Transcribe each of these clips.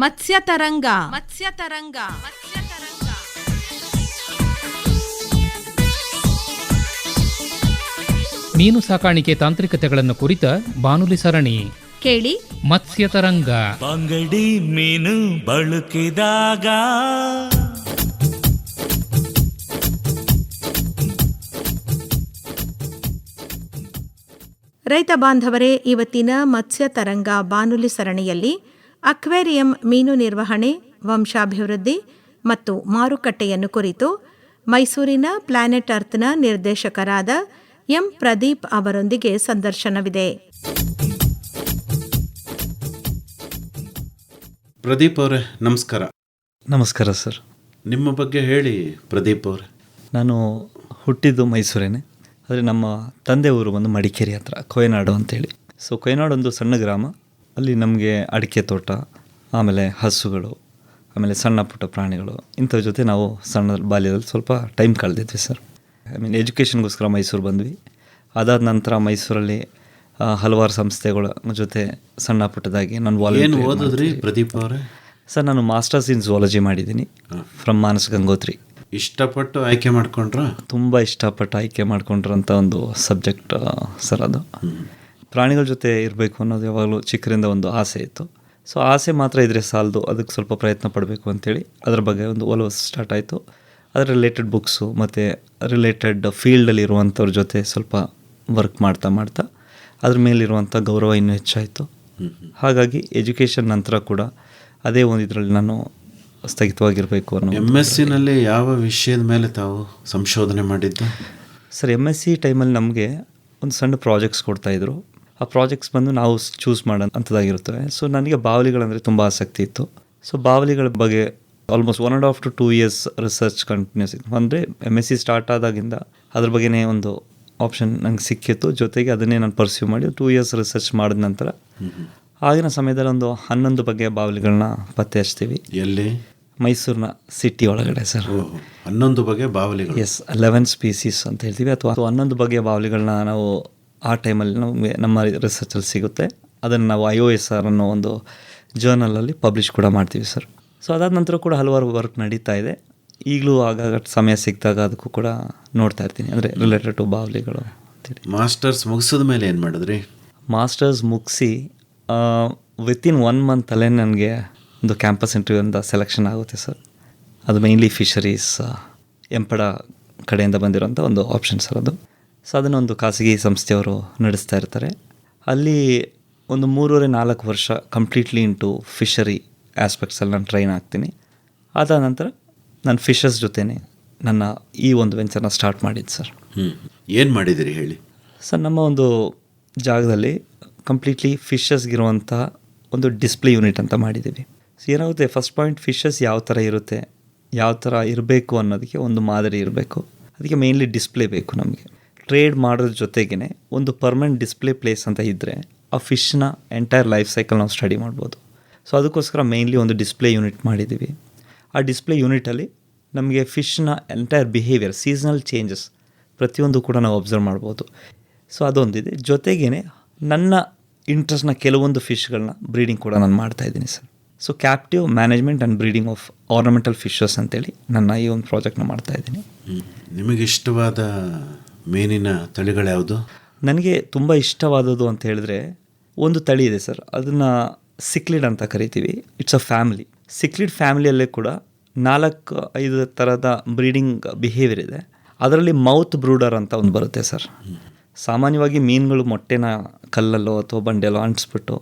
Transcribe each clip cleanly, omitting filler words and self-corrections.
ಮತ್ಸ್ಯ ತರಂಗ ಮತ್ಸ್ಯ ತರಂಗ ಮತ್ಸ್ಯ ತರಂಗ. ಮೀನು ಸಾಕಾಣಿಕೆ ತಾಂತ್ರಿಕತೆಗಳನ್ನು ಕುರಿತ ಬಾನುಲಿ ಸರಣಿ ಕೇಳಿ ಮತ್ಸ್ಯ ತರಂಗ. ಬಂಗಡಿ ಮೀನು ಬಳಕಿದಾಗ ರೈತ ಬಾಂಧವರೇ, ಇವತ್ತಿನ ಮತ್ಸ್ಯ ತರಂಗ ಬಾನುಲಿ ಸರಣಿಯಲ್ಲಿ ಅಕ್ವೇರಿಯಂ ಮೀನು ನಿರ್ವಹಣೆ, ವಂಶಾಭಿವೃದ್ಧಿ ಮತ್ತು ಮಾರುಕಟ್ಟೆಯನ್ನು ಕುರಿತು ಮೈಸೂರಿನ ಪ್ಲಾನೆಟ್ ಅರ್ತ್ನ ನಿರ್ದೇಶಕರಾದ ಎಂ ಪ್ರದೀಪ್ ಅವರೊಂದಿಗೆ ಸಂದರ್ಶನವಿದೆ. ಪ್ರದೀಪ್ ಅವರೇ, ನಮಸ್ಕಾರ. ನಮಸ್ಕಾರ ಸರ್. ನಿಮ್ಮ ಬಗ್ಗೆ ಹೇಳಿ ಪ್ರದೀಪ್ ಅವರೇ. ನಾನು ಹುಟ್ಟಿದ್ದು ಮೈಸೂರೇನೆ, ಆದರೆ ನಮ್ಮ ತಂದೆ ಊರು ಬಂದು ಮಡಿಕೇರಿ ಹತ್ರ, ಕೊಯನಾಡು ಅಂತೇಳಿ. ಸೊ ಕೊಯನಾಡು ಒಂದು ಸಣ್ಣ ಗ್ರಾಮ. ಅಲ್ಲಿ ನಮಗೆ ಅಡಿಕೆ ತೋಟ, ಆಮೇಲೆ ಹಸುಗಳು, ಆಮೇಲೆ ಸಣ್ಣ ಪುಟ್ಟ ಪ್ರಾಣಿಗಳು, ಇಂಥವ್ರ ಜೊತೆ ನಾವು ಸಣ್ಣ ಬಾಲ್ಯದಲ್ಲಿ ಸ್ವಲ್ಪ ಟೈಮ್ ಕಳೆದಿದ್ವಿ ಸರ್. ಎಜುಕೇಷನ್ಗೋಸ್ಕರ ಮೈಸೂರು ಬಂದ್ವಿ. ಅದಾದ ನಂತರ ಮೈಸೂರಲ್ಲಿ ಹಲವಾರು ಸಂಸ್ಥೆಗಳ ಜೊತೆ ಸಣ್ಣ ಪುಟ್ಟದಾಗಿ ನಾನು ಏನು ಓದಿದ್ರಿ ಪ್ರದೀಪ್ ಅವರೇ? ಸರ್, ನಾನು ಮಾಸ್ಟರ್ಸ್ ಇನ್ ಝುವಾಲಜಿ ಮಾಡಿದ್ದೀನಿ ಫ್ರಮ್ ಮಾನಸ್ ಗಂಗೋತ್ರಿ. ಇಷ್ಟಪಟ್ಟು ಆಯ್ಕೆ ಮಾಡ್ಕೊಂಡ್ರ? ತುಂಬ ಇಷ್ಟಪಟ್ಟು ಆಯ್ಕೆ ಮಾಡ್ಕೊಂಡ್ರಂಥ ಒಂದು ಸಬ್ಜೆಕ್ಟ್ ಸರ್ ಅದು. ಪ್ರಾಣಿಗಳ ಜೊತೆ ಇರಬೇಕು ಅನ್ನೋದು ಯಾವಾಗಲೂ ಚಿಕ್ಕರಿಂದ ಒಂದು ಆಸೆ ಇತ್ತು. ಸೊ ಆಸೆ ಮಾತ್ರ ಇದ್ರೆ ಸಾಲದು, ಅದಕ್ಕೆ ಸ್ವಲ್ಪ ಪ್ರಯತ್ನ ಪಡಬೇಕು ಅಂತೇಳಿ ಅದ್ರ ಬಗ್ಗೆ ಒಂದು ಒಲವು ಸ್ಟಾರ್ಟ್ ಆಯಿತು. ಅದರ ರಿಲೇಟೆಡ್ ಬುಕ್ಸು ಮತ್ತು ರಿಲೇಟೆಡ್ ಫೀಲ್ಡಲ್ಲಿ ಇರುವಂಥವ್ರ ಜೊತೆ ಸ್ವಲ್ಪ ವರ್ಕ್ ಮಾಡ್ತಾ ಮಾಡ್ತಾ ಅದ್ರ ಮೇಲಿರುವಂಥ ಗೌರವ ಇನ್ನೂ ಹೆಚ್ಚಾಯಿತು. ಹಾಗಾಗಿ ಎಜುಕೇಷನ್ ನಂತರ ಕೂಡ ಅದೇ ಒಂದು ಇದರಲ್ಲಿ ನಾನು ಸ್ಥಗಿತವಾಗಿರಬೇಕು ಅನ್ನೋ. MSc ಯಾವ ವಿಷಯದ ಮೇಲೆ ತಾವು ಸಂಶೋಧನೆ ಮಾಡಿದ್ದು? ಸರ್, MSc ಟೈಮಲ್ಲಿ ನಮಗೆ ಒಂದು ಸಣ್ಣ ಪ್ರಾಜೆಕ್ಟ್ಸ್ ಕೊಡ್ತಾಯಿದ್ರು. ಆ ಪ್ರಾಜೆಕ್ಟ್ಸ್ ಬಂದು ನಾವು ಚೂಸ್ ಮಾಡೋ ಅಂಥದ್ದಾಗಿರುತ್ತವೆ. ಸೊ ನನಗೆ ಬಾವಲಿಗಳಂದರೆ ತುಂಬ ಆಸಕ್ತಿ ಇತ್ತು. ಸೊ ಬಾವಲಿಗಳ ಬಗ್ಗೆ almost 1.5 to 2 years research continues ಇತ್ತು. ಅಂದರೆ MSc ಸ್ಟಾರ್ಟ್ ಆದಾಗಿಂದ ಅದ್ರ ಬಗ್ಗೆನೇ ಒಂದು ಆಪ್ಷನ್ ನಂಗೆ ಸಿಕ್ಕಿತ್ತು. ಜೊತೆಗೆ ಅದನ್ನೇ ನಾನು ಪರ್ಸ್ಯೂ ಮಾಡಿ 2 years ರಿಸರ್ಚ್ ಮಾಡಿದ ನಂತರ ಆಗಿನ ಸಮಯದಲ್ಲಿ ಒಂದು 11 ಬಗೆಯ ಬಾವಲಿಗಳನ್ನ ಪತ್ತೆ ಹಚ್ತೀವಿ. ಎಲ್ಲಿ? ಮೈಸೂರಿನ ಸಿಟಿ ಒಳಗಡೆ ಸರ್. 11 ಬಗೆಯ ಬಾವಲಿಗಳು? ಎಸ್, 11 ಸ್ಪೀಸೀಸ್ ಅಂತ ಹೇಳ್ತೀವಿ. ಅಥವಾ 11 ಬಗೆಯ ಬಾವಲಿಗಳನ್ನ ನಾವು ಆ ಟೈಮಲ್ಲಿ ನಮಗೆ ನಮ್ಮ ರಿಸರ್ಚಲ್ಲಿ ಸಿಗುತ್ತೆ. ಅದನ್ನು ನಾವು IOSR ಅನ್ನೋ ಒಂದು ಜರ್ನಲಲ್ಲಿ ಪಬ್ಲಿಷ್ ಕೂಡ ಮಾಡ್ತೀವಿ ಸರ್. ಸೊ ಅದಾದ ನಂತರ ಕೂಡ ಹಲವಾರು ವರ್ಕ್ ನಡೀತಾ ಇದೆ. ಈಗಲೂ ಆಗಾಗ ಸಮಯ ಸಿಕ್ಕಿದಾಗ ಅದಕ್ಕೂ ಕೂಡ ನೋಡ್ತಾ ಇರ್ತೀನಿ, ಅಂದರೆ ರಿಲೇಟೆಡ್ ಟು ಬಾವಲಿಗಳು ಅಂತೇಳಿ. ಮಾಸ್ಟರ್ಸ್ ಮುಗಿಸಿದ ಮೇಲೆ ಏನು ಮಾಡಿದ್ರಿ? ಮಾಸ್ಟರ್ಸ್ ಮುಗಿಸಿ ವಿತಿನ್ 1 monthಲ್ಲೇ ನನಗೆ ಒಂದು ಕ್ಯಾಂಪಸ್ ಇಂಟರ್ವ್ಯೂಯಿಂದ ಸೆಲೆಕ್ಷನ್ ಆಗುತ್ತೆ ಸರ್. ಅದು ಮೇಯ್ನ್ಲಿ ಫಿಶರೀಸ್ ಎಂಪಡ ಕಡೆಯಿಂದ ಬಂದಿರೋಂಥ ಒಂದು ಆಪ್ಷನ್ ಸರ್ ಅದು. ಸೊ ಅದನ್ನೊಂದು ಖಾಸಗಿ ಸಂಸ್ಥೆಯವರು ನಡೆಸ್ತಾ ಇರ್ತಾರೆ. ಅಲ್ಲಿ ಒಂದು 3.5-4 ವರ್ಷ ಕಂಪ್ಲೀಟ್ಲಿ ಇಂಟು ಫಿಶರಿ ಆಸ್ಪೆಕ್ಟ್ಸಲ್ಲಿ ನಾನು ಟ್ರೈನ್ ಆಗ್ತೀನಿ. ಅದಾದ ನಂತರ ನಾನು ಫಿಶರ್ಸ್ ಜೊತೆನೇ ನನ್ನ ಈ ಒಂದು ವೆಂಚರ್ನ ಸ್ಟಾರ್ಟ್ ಮಾಡಿದ್ದು ಸರ್. ಏನು ಮಾಡಿದಿರಿ ಹೇಳಿ? ಸರ್, ನಮ್ಮ ಒಂದು ಜಾಗದಲ್ಲಿ ಕಂಪ್ಲೀಟ್ಲಿ ಫಿಶಸ್ಗಿರುವಂಥ ಒಂದು ಡಿಸ್ಪ್ಲೇ ಯೂನಿಟ್ ಅಂತ ಮಾಡಿದ್ದೀವಿ. ಸೊ ಏನಾಗುತ್ತೆ, ಫಸ್ಟ್ ಪಾಯಿಂಟ್, ಫಿಶಸ್ ಯಾವ ಥರ ಇರುತ್ತೆ, ಯಾವ ಥರ ಇರಬೇಕು ಅನ್ನೋದಕ್ಕೆ ಒಂದು ಮಾದರಿ ಇರಬೇಕು. ಅದಕ್ಕೆ ಮೇಯ್ನ್ಲಿ ಡಿಸ್ಪ್ಲೇ ಬೇಕು ನಮಗೆ. ಟ್ರೇಡ್ ಮಾಡೋದ್ರ ಜೊತೆಗೇ ಒಂದು ಪರ್ಮನೆಂಟ್ ಡಿಸ್ಪ್ಲೇ ಪ್ಲೇಸ್ ಅಂತ ಇದ್ದರೆ ಆ ಫಿಶ್ನ ಎಂಟೈರ್ ಲೈಫ್ ಸೈಕಲ್ ನಾವು ಸ್ಟಡಿ ಮಾಡ್ಬೋದು. ಸೊ ಅದಕ್ಕೋಸ್ಕರ ಮೇಯ್ನ್ಲಿ ಒಂದು ಡಿಸ್ಪ್ಲೇ ಯೂನಿಟ್ ಮಾಡಿದ್ದೀವಿ. ಆ ಡಿಸ್ಪ್ಲೇ ಯೂನಿಟಲ್ಲಿ ನಮಗೆ ಫಿಶ್ನ ಎಂಟೈರ್ ಬಿಹೇವಿಯರ್, ಸೀಸನಲ್ ಚೇಂಜಸ್ ಪ್ರತಿಯೊಂದು ಕೂಡ ನಾವು ಅಬ್ಸರ್ವ್ ಮಾಡ್ಬೋದು. ಸೊ ಅದೊಂದಿದೆ. ಜೊತೆಗೇ ನನ್ನ ಇಂಟ್ರೆಸ್ಟ್ನ ಕೆಲವೊಂದು ಫಿಶ್ಗಳನ್ನ ಬ್ರೀಡಿಂಗ್ ಕೂಡ ನಾನು ಮಾಡ್ತಾಯಿದ್ದೀನಿ sir. So captive management and breeding of ornamental fishes ಅಂತೇಳಿ ನನ್ನ ಈ ಒಂದು ಪ್ರಾಜೆಕ್ಟ್ನ ಮಾಡ್ತಾಯಿದ್ದೀನಿ. ನಿಮಗೆ ಇಷ್ಟವಾದ ಮೀನಿನ ತಳಿಗಳ್ಯಾವುದು? ನನಗೆ ತುಂಬ ಇಷ್ಟವಾದದ್ದು ಅಂತ ಹೇಳಿದ್ರೆ ಒಂದು ತಳಿ ಇದೆ ಸರ್, ಅದನ್ನು ಸಿಕ್ಲಿಡ್ ಅಂತ ಕರಿತೀವಿ. It's a family. ಸಿಕ್ಲಿಡ್ ಫ್ಯಾಮಿಲಿಯಲ್ಲೇ ಕೂಡ 4-5 ಥರದ ಬ್ರೀಡಿಂಗ್ ಬಿಹೇವಿಯರ್ ಇದೆ. ಅದರಲ್ಲಿ ಮೌತ್ ಬ್ರೂಡರ್ ಅಂತ ಒಂದು ಬರುತ್ತೆ ಸರ್. ಸಾಮಾನ್ಯವಾಗಿ ಮೀನುಗಳು ಮೊಟ್ಟೆನ ಕಲ್ಲಲ್ಲೋ ಅಥವಾ ಬಂಡೆಯಲ್ಲೋ ಅಂಟಿಸ್ಬಿಟ್ಟು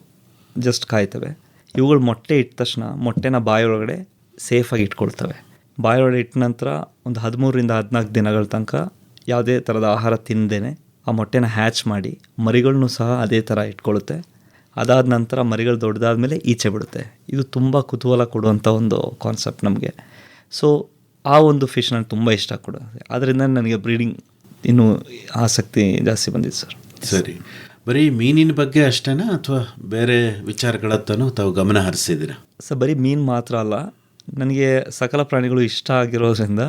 ಜಸ್ಟ್ ಕಾಯ್ತವೆ. ಇವುಗಳು ಮೊಟ್ಟೆ ಇಟ್ಟ ತಕ್ಷಣ ಮೊಟ್ಟೆನ ಬಾಯೊಳಗಡೆ ಸೇಫಾಗಿ ಇಟ್ಕೊಳ್ತವೆ. ಬಾಯೊಳಗಡೆ ಇಟ್ಟ ನಂತರ ಒಂದು 13-14 ದಿನಗಳ ತನಕ ಯಾವುದೇ ಥರದ ಆಹಾರ ತಿಂದೇನೆ ಆ ಮೊಟ್ಟೆನ ಹ್ಯಾಚ್ ಮಾಡಿ ಮರಿಗಳನ್ನೂ ಸಹ ಅದೇ ಥರ ಇಟ್ಕೊಳ್ಳುತ್ತೆ. ಅದಾದ ನಂತರ ಮರಿಗಳು ದೊಡ್ಡದಾದ ಮೇಲೆ ಈಚೆ ಬಿಡುತ್ತೆ. ಇದು ತುಂಬ ಕುತೂಹಲ ಕೊಡುವಂಥ ಒಂದು ಕಾನ್ಸೆಪ್ಟ್ ನಮಗೆ. ಸೊ ಆ ಒಂದು ಫಿಶ್ ನನಗೆ ತುಂಬ ಇಷ್ಟ ಕೂಡ. ಆದ್ದರಿಂದ ನನಗೆ ಬ್ರೀಡಿಂಗ್ ಇನ್ನೂ ಆಸಕ್ತಿ ಜಾಸ್ತಿ ಬಂದಿದೆ ಸರ್. ಸರಿ, ಬರೀ ಮೀನಿನ ಬಗ್ಗೆ ಅಷ್ಟೇನಾ ಅಥವಾ ಬೇರೆ ವಿಚಾರಗಳತ್ತನೂ ತಾವು ಗಮನ ಹರಿಸಿದ್ದೀರಾ? ಸರ್, ಬರೀ ಮೀನು ಮಾತ್ರ ಅಲ್ಲ, ನನಗೆ ಸಕಲ ಪ್ರಾಣಿಗಳು ಇಷ್ಟ ಆಗಿರೋದ್ರಿಂದ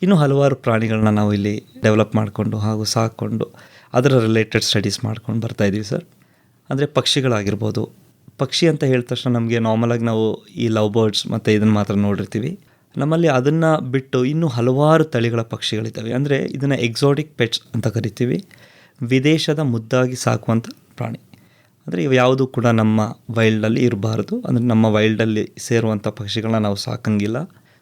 ಇನ್ನೂ ಹಲವಾರು ಪ್ರಾಣಿಗಳನ್ನ ನಾವು ಇಲ್ಲಿ ಡೆವಲಪ್ ಮಾಡಿಕೊಂಡು ಹಾಗೂ ಸಾಕೊಂಡು ಅದರ ರಿಲೇಟೆಡ್ ಸ್ಟಡೀಸ್ ಮಾಡ್ಕೊಂಡು ಬರ್ತಾಯಿದ್ದೀವಿ ಸರ್. ಅಂದರೆ ಪಕ್ಷಿಗಳಾಗಿರ್ಬೋದು, ಪಕ್ಷಿ ಅಂತ ಹೇಳಿದ ತಕ್ಷಣ ನಮಗೆ ನಾರ್ಮಲಾಗಿ ನಾವು ಈ ಲವ್ ಬರ್ಡ್ಸ್ ಮತ್ತು ಇದನ್ನು ಮಾತ್ರ ನೋಡಿರ್ತೀವಿ. ನಮ್ಮಲ್ಲಿ ಅದನ್ನು ಬಿಟ್ಟು ಇನ್ನೂ ಹಲವಾರು ತಳಿಗಳ ಪಕ್ಷಿಗಳಿದ್ದಾವೆ. ಅಂದರೆ ಇದನ್ನು ಎಕ್ಸಾಟಿಕ್ ಪೆಟ್ಸ್ ಅಂತ ಕರಿತೀವಿ. ವಿದೇಶದ ಮುದ್ದಾಗಿ ಸಾಕುವಂಥ ಪ್ರಾಣಿ. ಅಂದರೆ ಇವು ಯಾವುದೂ ಕೂಡ ನಮ್ಮ ವೈಲ್ಡಲ್ಲಿ ಇರಬಾರ್ದು. ಅಂದರೆ ನಮ್ಮ ವೈಲ್ಡಲ್ಲಿ ಸೇರುವಂಥ ಪಕ್ಷಿಗಳನ್ನ ನಾವು ಸಾಕಂಗಿಲ್ಲ.